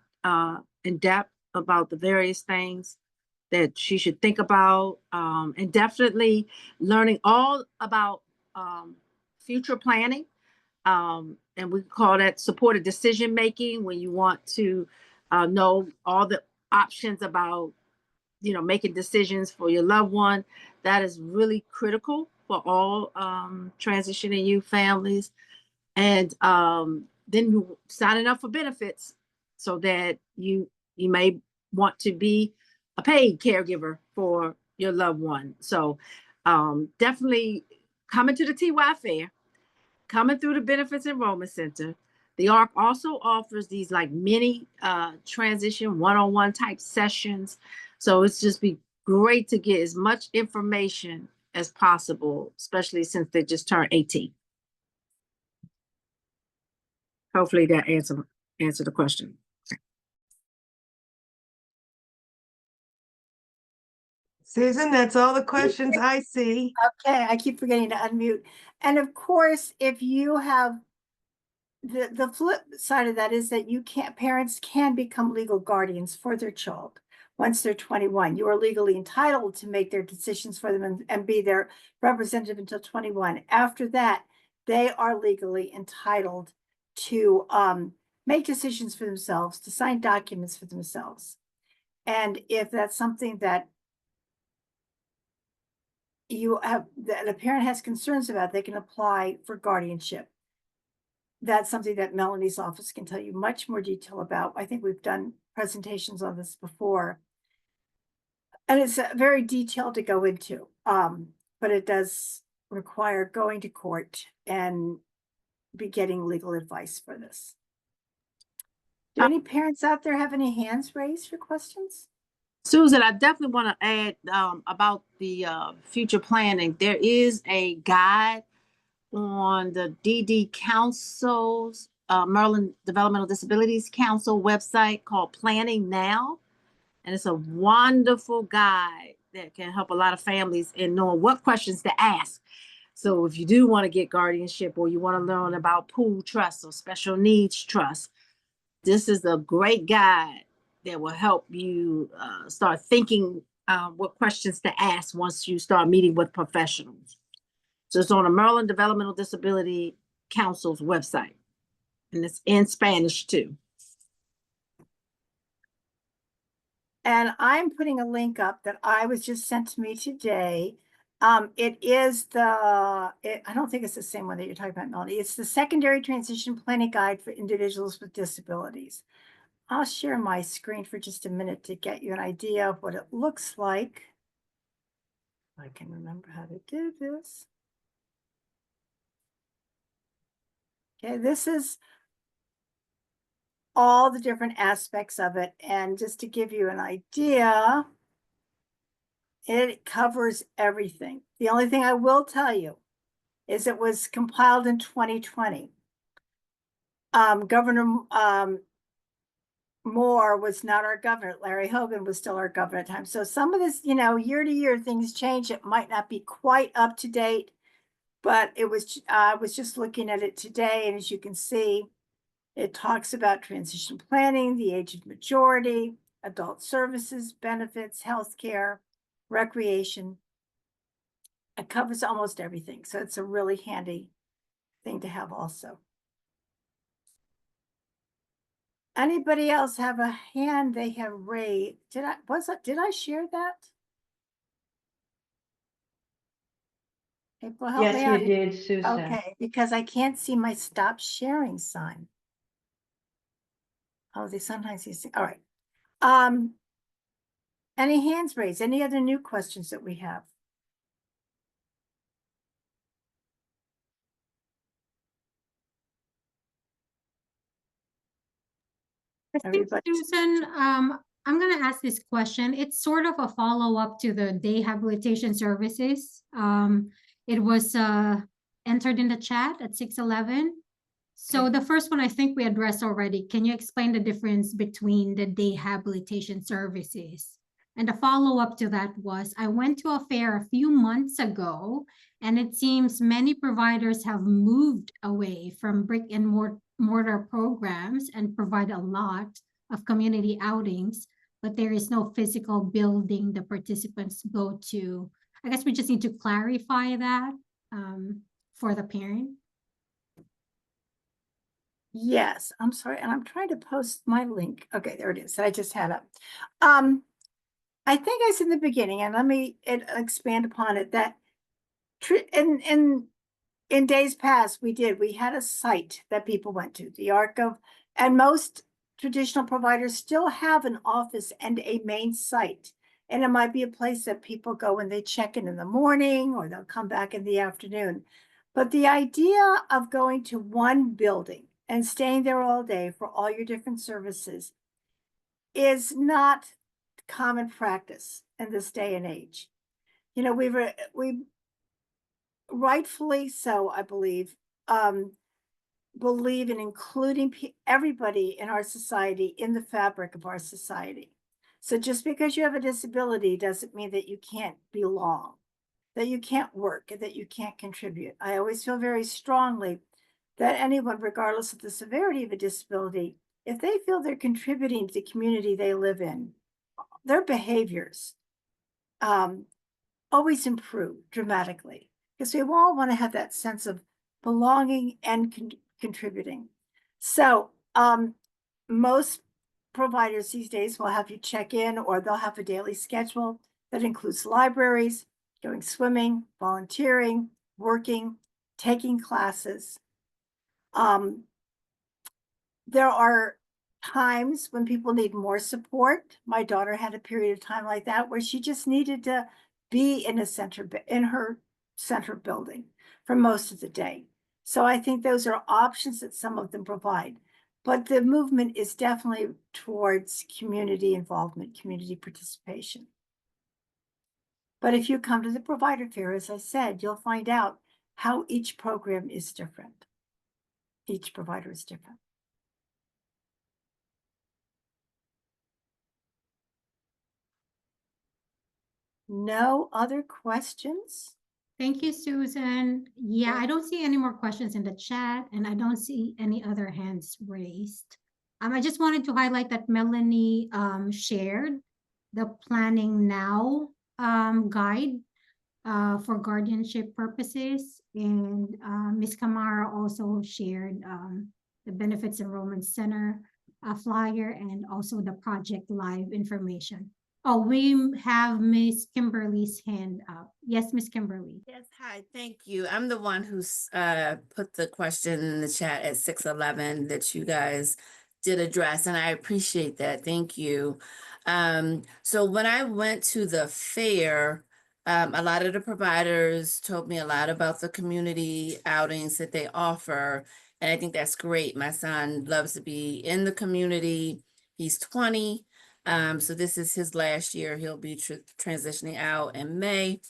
in depth about the various things that she should think about, and definitely learning all about future planning. And we call that supported decision making, when you want to know all the options about, making decisions for your loved one. That is really critical for all transitioning youth families. And then you signing up for benefits, so that you may want to be a paid caregiver for your loved one. So definitely coming to the TY Fair, coming through the Benefits Enrollment Center. The ARC also offers these like mini transition one-on-one type sessions. So it's just be great to get as much information as possible, especially since they just turned 18. Hopefully that answer the question. Susan, that's all the questions I see. Okay, I keep forgetting to unmute. And of course, if you have the flip side of that is that parents can become legal guardians for their child. Once they're 21, you are legally entitled to make their decisions for them and be their representative until 21. After that, they are legally entitled to make decisions for themselves, to sign documents for themselves. And if that's something that that a parent has concerns about, they can apply for guardianship. That's something that Melanie's office can tell you much more detail about. I think we've done presentations on this before. And it's very detailed to go into, but it does require going to court and be getting legal advice for this. Do any parents out there have any hands raised for questions? Susan, I definitely want to add about the future planning. There is a guide on the DD Council's, Maryland Developmental Disabilities Council website called Planning Now. And it's a wonderful guide that can help a lot of families in knowing what questions to ask. So if you do want to get guardianship, or you want to learn about pool trust or special needs trust, this is a great guide that will help you start thinking what questions to ask once you start meeting with professionals. So it's on the Maryland Developmental Disability Council's website, and it's in Spanish too. And I'm putting a link up that I was just sent to me today. It is I don't think it's the same one that you're talking about, Melanie. It's the Secondary Transition Planning Guide for Individuals with Disabilities. I'll share my screen for just a minute to get you an idea of what it looks like. I can remember how to do this. Okay, this is all the different aspects of it. And just to give you an idea, it covers everything. The only thing I will tell you is it was compiled in 2020. Governor Moore was not our governor. Larry Hogan was still our governor at the time. So some of this, year to year things change. It might not be quite up to date, but it was, I was just looking at it today. And as you can see, it talks about transition planning, the age of majority, adult services, benefits, healthcare, recreation. It covers almost everything. So it's a really handy thing to have also. Anybody else have a hand they have raised? Did I share that? April, help me Yes, out. you did, Susan. Okay, because I can't see my stop sharing sign. Oh, sometimes you see. All right. Any hands raised? Any other new questions that we have? I think, Susan, I'm going to ask this question. It's sort of a follow-up to the day habilitation services. It was entered in the chat at 6:11. So the first one I think we addressed already. Can you explain the difference between the day habilitation services? And the follow-up to that was, I went to a fair a few months ago, and it seems many providers have moved away from brick and mortar programs and provide a lot of community outings, but there is no physical building the participants go to. I guess we just need to clarify that for the parent. Yes, I'm sorry, and I'm trying to post my link. Okay, there it is. I just had up. I think I said in the beginning, and let me expand upon it, that in days past, we had a site that people went to, the Arc of, and most traditional providers still have an office and a main site. And it might be a place that people go when they check in the morning, or they'll come back in the afternoon. But the idea of going to one building and staying there all day for all your different services is not common practice in this day and age. You know, we rightfully so, I believe in including everybody in our society, in the fabric of our society. So just because you have a disability doesn't mean that you can't belong, that you can't work, and that you can't contribute. I always feel very strongly that anyone, regardless of the severity of a disability, if they feel they're contributing to the community they live in, their behaviors always improve dramatically, because we all want to have that sense of belonging and contributing. So most providers these days will have you check in, or they'll have a daily schedule that includes libraries, going swimming, volunteering, working, taking classes. There are times when people need more support. My daughter had a period of time like that where she just needed to be in her center building for most of the day. So I think those are options that some of them provide. But the movement is definitely towards community involvement, community participation. But if you come to the provider fair, as I said, you'll find out how each program is different. Each provider is different. No other questions? Thank you, Susan. Yeah, I don't see any more questions in the chat, and I don't see any other hands raised. I just wanted to highlight that Melanie shared the Planning Now guide for guardianship purposes, and Ms. Kamara also shared the Benefits Enrollment Center flyer, and also the Project Live information. Oh, we have Miss Kimberly's hand up. Yes, Miss Kimberly. Yes, hi, thank you. I'm the one who's put the question in the chat at 6:11 that you guys did address, and I appreciate that. Thank you. So when I went to the fair, a lot of the providers told me a lot about the community outings that they offer, and I think that's great. My son loves to be in the community. He's 20. So this is his last year. He'll be transitioning out in May.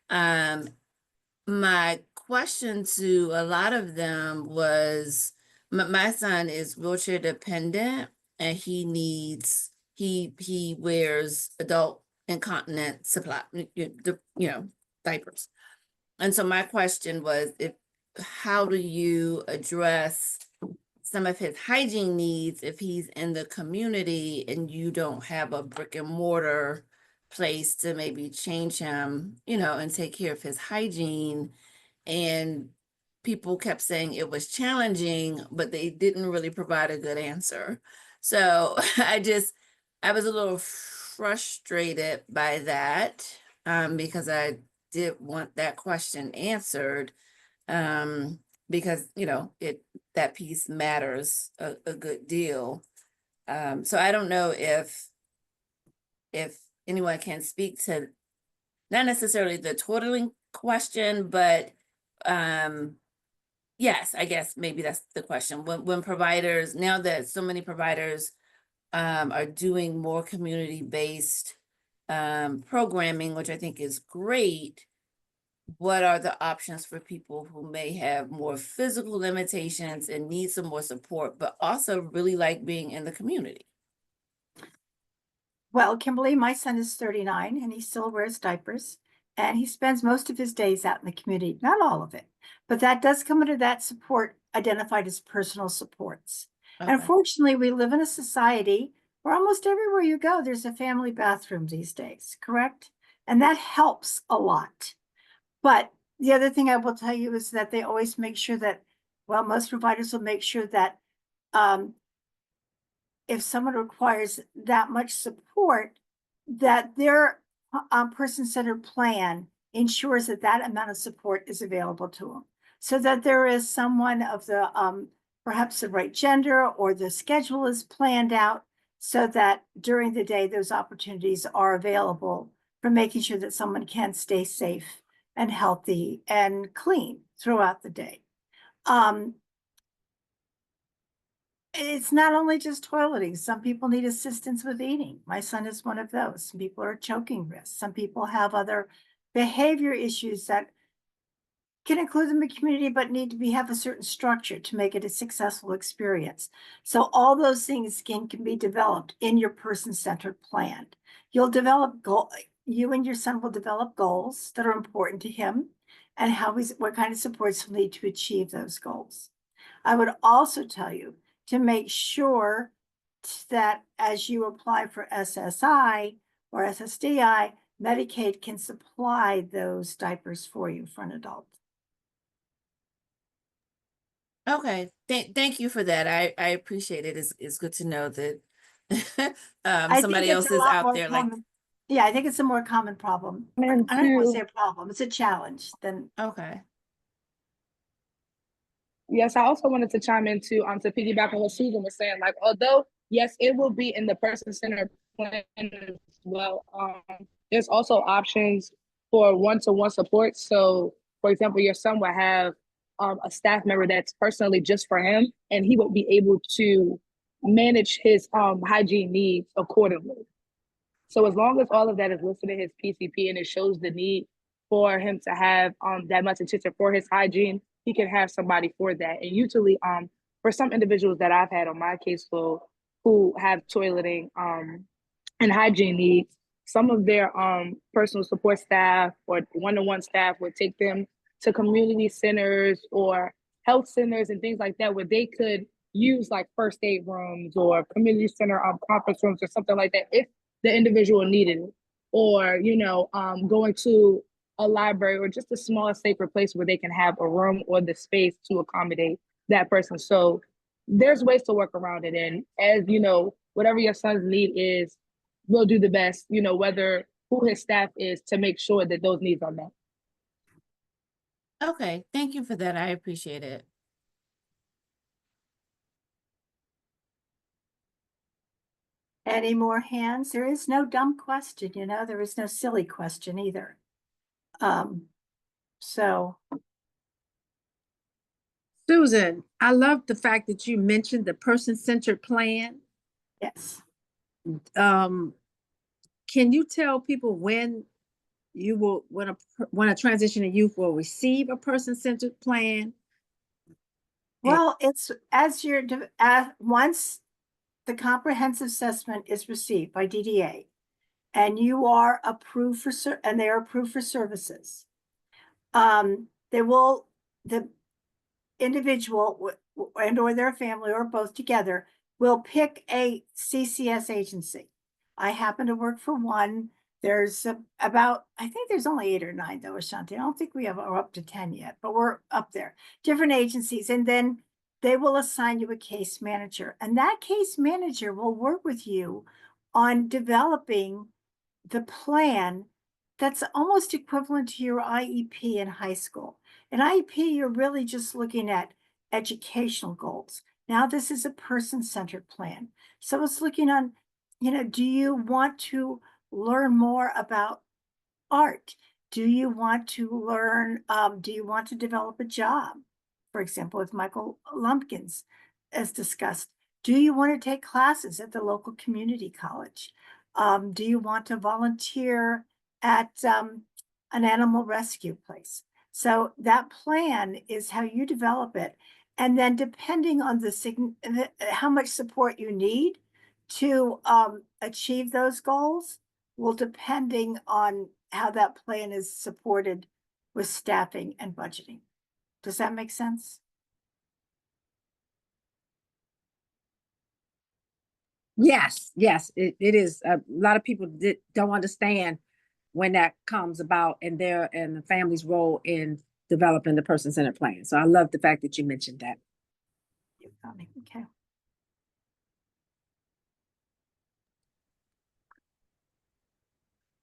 My question to a lot of them was, my son is wheelchair dependent, and he wears adult incontinent supply, diapers. And so my question was, how do you address some of his hygiene needs if he's in the community and you don't have a brick and mortar place to maybe change him, and take care of his hygiene? And people kept saying it was challenging, but they didn't really provide a good answer. So I was a little frustrated by that, because I did want that question answered, because that piece matters a good deal. So I don't know if anyone can speak to not necessarily the totaling question, but yes, I guess maybe that's the question. When providers, now that so many providers are doing more community-based programming, which I think is great, what are the options for people who may have more physical limitations and need some more support, but also really like being in the community? Well, Kimberly, my son is 39 and he still wears diapers, and he spends most of his days out in the community, not all of it, but that does come under that support identified as personal supports. Okay. Unfortunately, we live in a society where almost everywhere you go, there's a family bathroom these days, correct? And that helps a lot. But the other thing I will tell you is that they always make sure that, well, most providers will make sure that if someone requires that much support, that their person-centered plan ensures that that amount of support is available to them. So that there is someone of the, perhaps the right gender, or the schedule is planned out so that during the day, those opportunities are available for making sure that someone can stay safe and healthy and clean throughout the day. It's not only just toileting. Some people need assistance with eating. My son is one of those. Some people are choking risks. Some people have other behavior issues that can include them in the community, but need to have a certain structure to make it a successful experience. So all those things can be developed in your person-centered plan. You'll develop you and your son will develop goals that are important to him, and what kind of supports he'll need to achieve those goals. I would also tell you to make sure that as you apply for SSI or SSDI, Medicaid can supply those diapers for you for an adult. Okay, thank you for that. I appreciate it. It's good to know that I think somebody it's else a is lot out more there like, common. Yeah, I think it's a more common problem. I And don't want to say two, a problem, it's a challenge than, okay. yes, I also wanted to chime in too, to piggyback on what Susan was saying. Like, although yes, it will be in the person-centered plan as well. There's also options for one-to-one support. So, for example, your son will have a staff member that's personally just for him, and he would be able to manage his hygiene needs accordingly. So as long as all of that is listed in his PCP and it shows the need for him to have that much attention for his hygiene, he can have somebody for that. And usually for some individuals that I've had on my caseload who have toileting and hygiene needs, some of their personal support staff or one-to-one staff would take them to community centers or health centers and things like that, where they could use like first aid rooms or community center conference rooms or something like that if the individual needed it, or going to a library or just a small safer place where they can have a room or the space to accommodate that person. So there's ways to work around it, and as whatever your son's need is, we'll do the best, whether who his staff is, to make sure that those needs are met. Okay, thank you for that. I appreciate it. any more hands? There is no dumb question, there is no silly question either. So Susan, I love the fact that you mentioned the person-centered plan. yes. Can you tell people when a transitioning youth will receive a person-centered plan? Well, it's as once the comprehensive assessment is received by DDA and you are approved and they are approved for services, the individual and or their family or both together will pick a CCS agency. I happen to work for one. There's I think there's only 8 or 9 though, Ashanti. I don't think we are up to 10 yet, but we're up there. Different agencies, and then they will assign you a case manager, and that case manager will work with you on developing the plan that's almost equivalent to your IEP in high school. In IEP, you're really just looking at educational goals. Now this is a person-centered plan. So it's looking on, do you want to learn more about art? Do you want to learn, do you want to develop a job? For example, with Michael Lumpkins, as discussed. Do you want to take classes at the local community college? Do you want to volunteer at an animal rescue place? So that plan is how you develop it. And then depending on how much support you need to achieve those goals will depending on how that plan is supported with staffing and budgeting. Does that make sense? Yes, yes, it is. A lot of people don't understand when that comes about and the family's role in developing the person-centered plan. So I love the fact that you mentioned that. Okay.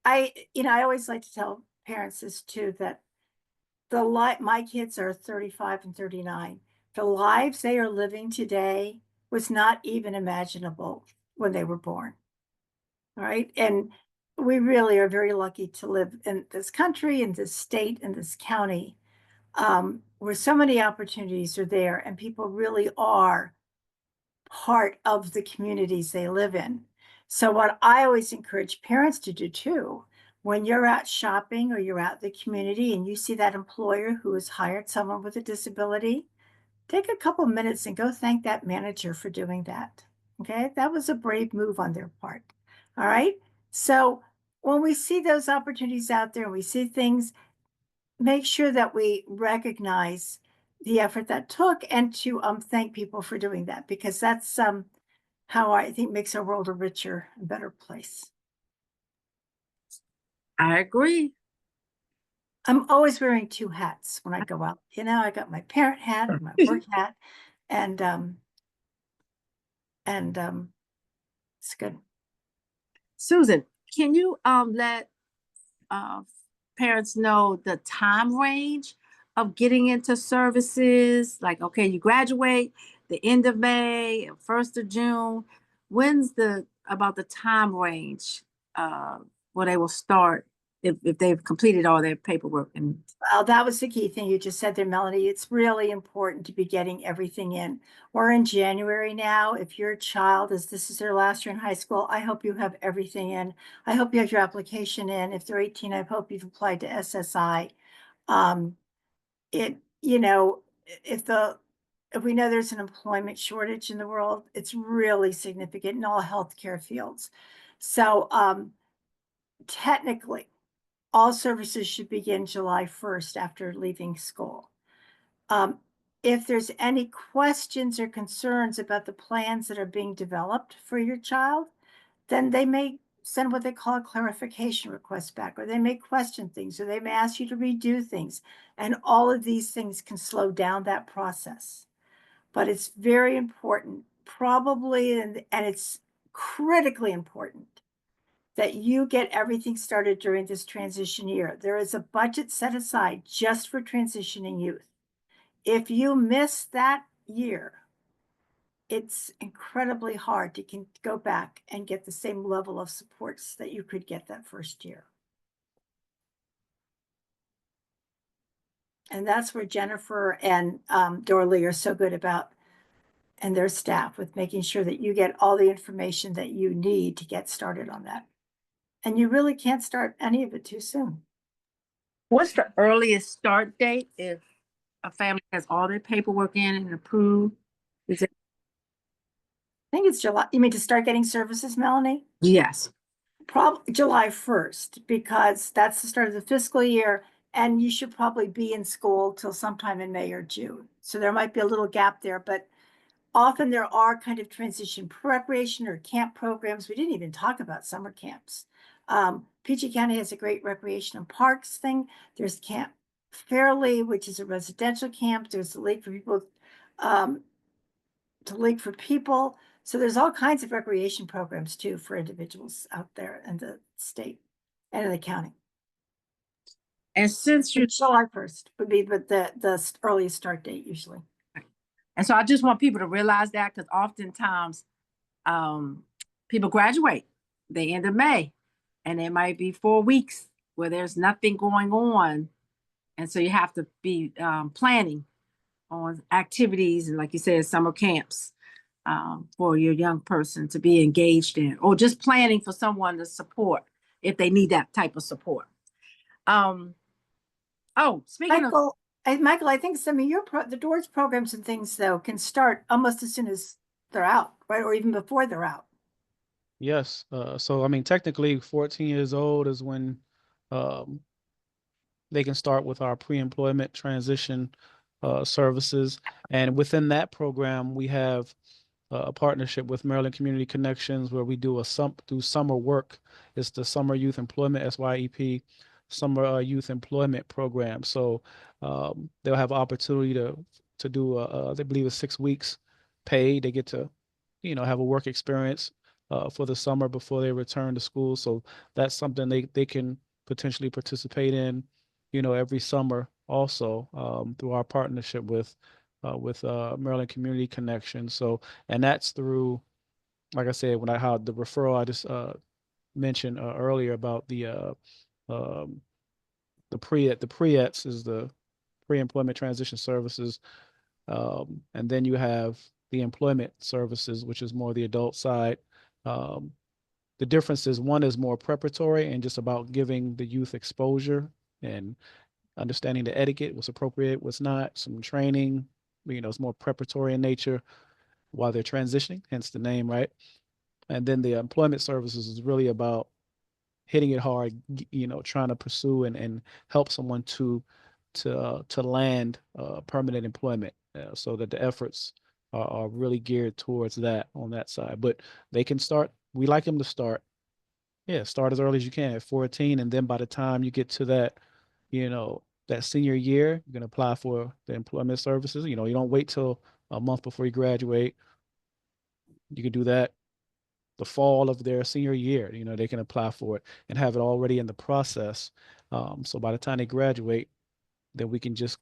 I always like to tell parents this too, that my kids are 35 and 39. The lives they are living today was not even imaginable when they were born. All right. And we really are very lucky to live in this country, in this state, in this county, where so many opportunities are there and people really are part of the communities they live in. So what I always encourage parents to do too, when you're out shopping or you're out in the community and you see that employer who has hired someone with a disability, take a couple minutes and go thank that manager for doing that. Okay, that was a brave move on their part. All right. So when we see those opportunities out there, we see things, make sure that we recognize the effort that took and to thank people for doing that, because that's how I think makes our world a richer and better place. I agree. I'm always wearing two hats when I go out. I got my parent hat and my work hat, and it's good. Susan, can you let parents know the time range of getting into services? Like, okay, you graduate the end of May, 1st of June. When's about the time range where they will start if they've completed all their paperwork? And Well, that was the key thing you just said there, Melanie. It's really important to be getting everything in. We're in January now. If your child this is their last year in high school, I hope you have everything in. I hope you have your application in. If they're 18, I hope you've applied to SSI. If we know there's an employment shortage in the world, it's really significant in all healthcare fields. So technically, all services should begin July 1st after leaving school. If there's any questions or concerns about the plans that are being developed for your child, then they may send what they call a clarification request back, or they may question things, or they may ask you to redo things. And all of these things can slow down that process. But it's very important, probably, and it's critically important that you get everything started during this transition year. There is a budget set aside just for transitioning youth. If you miss that year, it's incredibly hard to go back and get the same level of supports that you could get that first year. And that's where Jennifer and Dorley are so good about, and their staff, with making sure that you get all the information that you need to get started on that. And you really can't start any of it too soon. what's the earliest start date if a family has all their paperwork in and approved? Is it? I think it's July. You mean to start getting services, Melanie? Yes. Probably July 1st, because that's the start of the fiscal year, and you should probably be in school till sometime in May or June. So there might be a little gap there, but often there are kind of transition recreation or camp programs. We didn't even talk about summer camps. PG County has a great recreation and parks thing. There's Camp Fairleigh, which is a residential camp. There's the Lake for People, to Lake for People. So there's all kinds of recreation programs too for individuals out there in the state and in the county. And since you July 1st would be the earliest start date usually. And so I just want people to realize that, because oftentimes people graduate the end of May and it might be 4 weeks where there's nothing going on. And so you have to be planning on activities and, like you said, summer camps for your young person to be engaged in, or just planning for someone to support if they need that type of support. Speaking of Michael, I think some of the DOORS programs and things though can start almost as soon as they're out, right? Or even before they're out. Yes. So, I mean, technically 14 years old is when they can start with our pre-employment transition services. And within that program, we have a partnership with Maryland Community Connections where we do do summer work. It's the Summer Youth Employment, SYEP, Summer Youth Employment Program. So they'll have opportunity to do, they believe it's 6 weeks paid. They get to, have a work experience for the summer before they return to school. So that's something they can potentially participate in, every summer also through our partnership with Maryland Community Connection. So, and that's through, like I said, when I had the referral I just mentioned earlier about the PREETS is the Pre-Employment Transition Services, and then you have the employment services, which is more the adult side. The difference is one is more preparatory and just about giving the youth exposure and understanding the etiquette, what's appropriate, what's not, some training, it's more preparatory in nature while they're transitioning, hence the name, right? And then the employment services is really about hitting it hard, trying to pursue and help someone to land permanent employment, so that the efforts are really geared towards that on that side. But they can start, we like them to start as early as you can at 14. And then by the time you get to that, that senior year, you can apply for the employment services. You don't wait till a month before you graduate. You can do that the fall of their senior year. They can apply for it and have it already in the process. So by the time they graduate, then we can just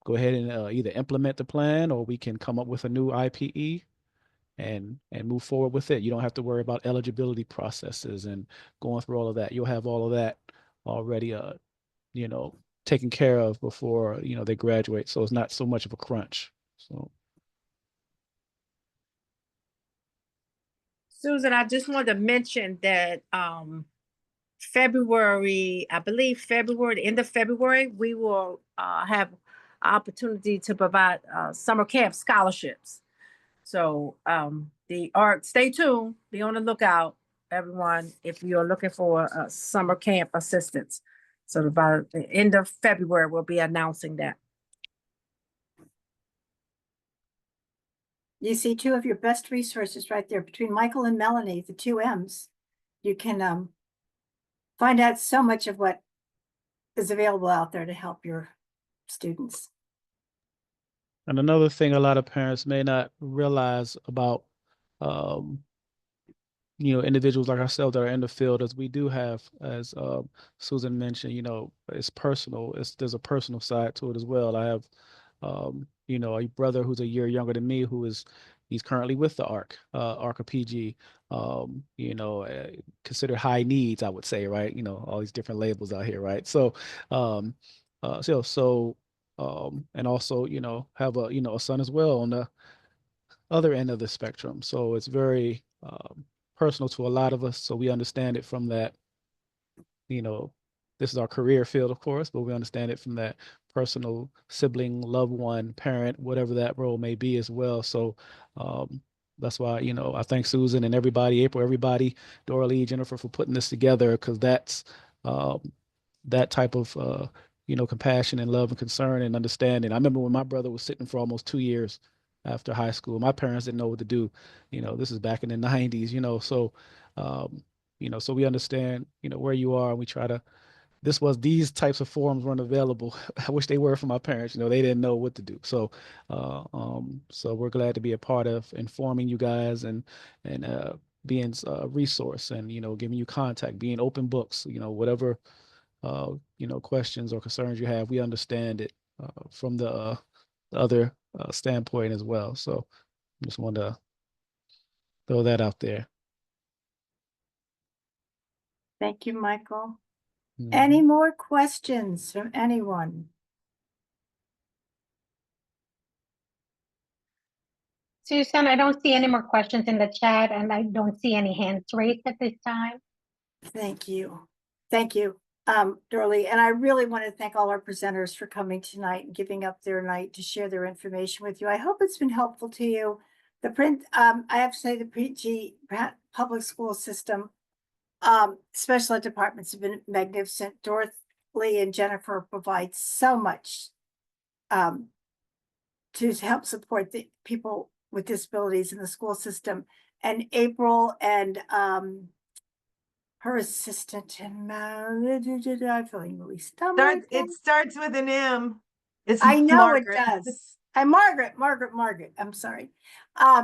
go ahead and either implement the plan, or we can come up with a new IPE and move forward with it. You don't have to worry about eligibility processes and going through all of that. You'll have all of that already taken care of before they graduate. So it's not so much of a crunch. So Susan, I just wanted to mention that February, I believe February, the end of February, we will have opportunity to provide summer camp scholarships. So stay tuned, be on the lookout, everyone, if you're looking for summer camp assistance. So by the end of February, we'll be announcing that. You see two of your best resources right there between Michael and Melanie, the 2 M's. You can find out so much of what is available out there to help your students. And another thing a lot of parents may not realize about, individuals like ourselves that are in the field, as we do have, as Susan mentioned, it's personal. There's a personal side to it as well. I have, a brother who's a year younger than me, he's currently with the ARC of PG, considered high needs, I would say, right? All these different labels out here, right? So, and also, have a son as well on the other end of the spectrum. So it's very personal to a lot of us. So we understand it from that, this is our career field, of course, but we understand it from that personal sibling, loved one, parent, whatever that role may be as well. So that's why, I thank Susan and everybody, April, everybody, Dora Lee, Jennifer, for putting this together, because that's that type of compassion and love and concern and understanding. I remember when my brother was sitting for almost 2 years after high school. My parents didn't know what to do. This is back in the 90s, so so we understand, where you are, and we try to, these types of forums weren't available. I wish they were for my parents. They didn't know what to do. So so we're glad to be a part of informing you guys and being a resource and, giving you contact, being open books, whatever, questions or concerns you have, we understand it from the other standpoint as well. So just wanted to throw that out there. Thank you, Michael. Mhm. Any more questions from anyone? Susan, I don't see any more questions in the chat, and I don't see any hands raised at this time. Thank you. Thank you, Dorley. And I really want to thank all our presenters for coming tonight and giving up their night to share their information with you. I hope it's been helpful to you. I have to say the PG public school system, special ed departments have been magnificent. Dorothy and Jennifer provide so much to help support the people with disabilities in the school system. And April and her assistant and I'm feeling really stomach. It starts with an M. It's I know Margaret. it does. Margaret, I'm sorry. I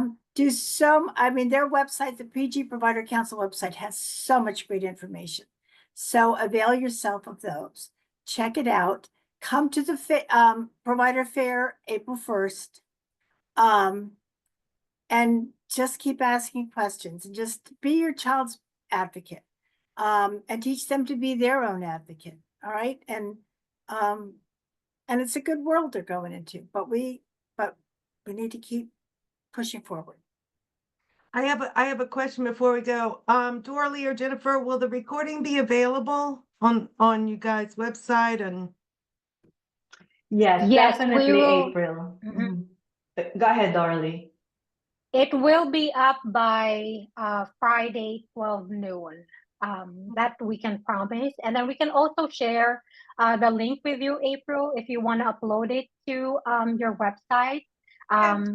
mean, their website, the PG Provider Council website has so much great information. So avail yourself of those. Check it out. Come to the Provider Fair, April 1st. And just keep asking questions and just be your child's advocate. And teach them to be their own advocate. All right. And it's a good world they're going into, but we need to keep pushing forward. I have a question before we go. Dorley or Jennifer, will the recording be available on you guys' website? And Yes, Yes, we definitely, will. April. Mhm. Go ahead, Dorley. It will be up by Friday, 12 noon. That we can promise. And then we can also share the link with you, April, if you want to upload it to your website.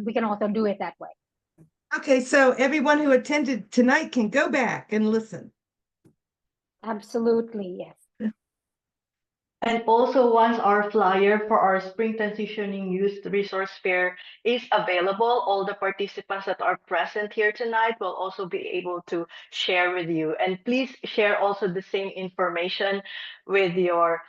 We can also do it that way. okay, so everyone who attended tonight can go back and listen. Absolutely, yes. And also, once our flyer for our Spring Transitioning Youth Resource Fair is available, all the participants that are present here tonight will also be able to share with you. And please share also the same information with your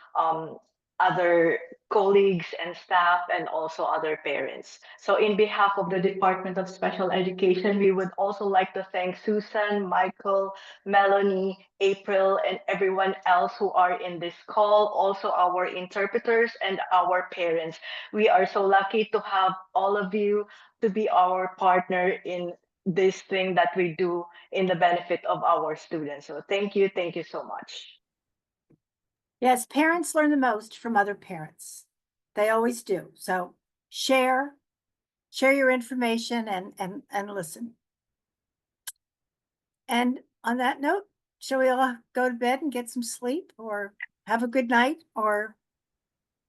other colleagues and staff and also other parents. So in behalf of the Department of Special Education, we would also like to thank Susan, Michael, Melanie, April, and everyone else who are in this call, also our interpreters and our parents. We are so lucky to have all of you to be our partner in this thing that we do in the benefit of our students. So thank you so much. Yes, parents learn the most from other parents. They always do. So share your information and listen. And on that note, shall we all go to bed and get some sleep or have a good night or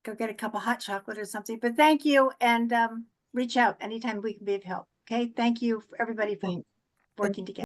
go get a cup of hot chocolate or something? But thank you and reach out anytime we can be of help. Okay. Thank you for everybody for Thanks. working together.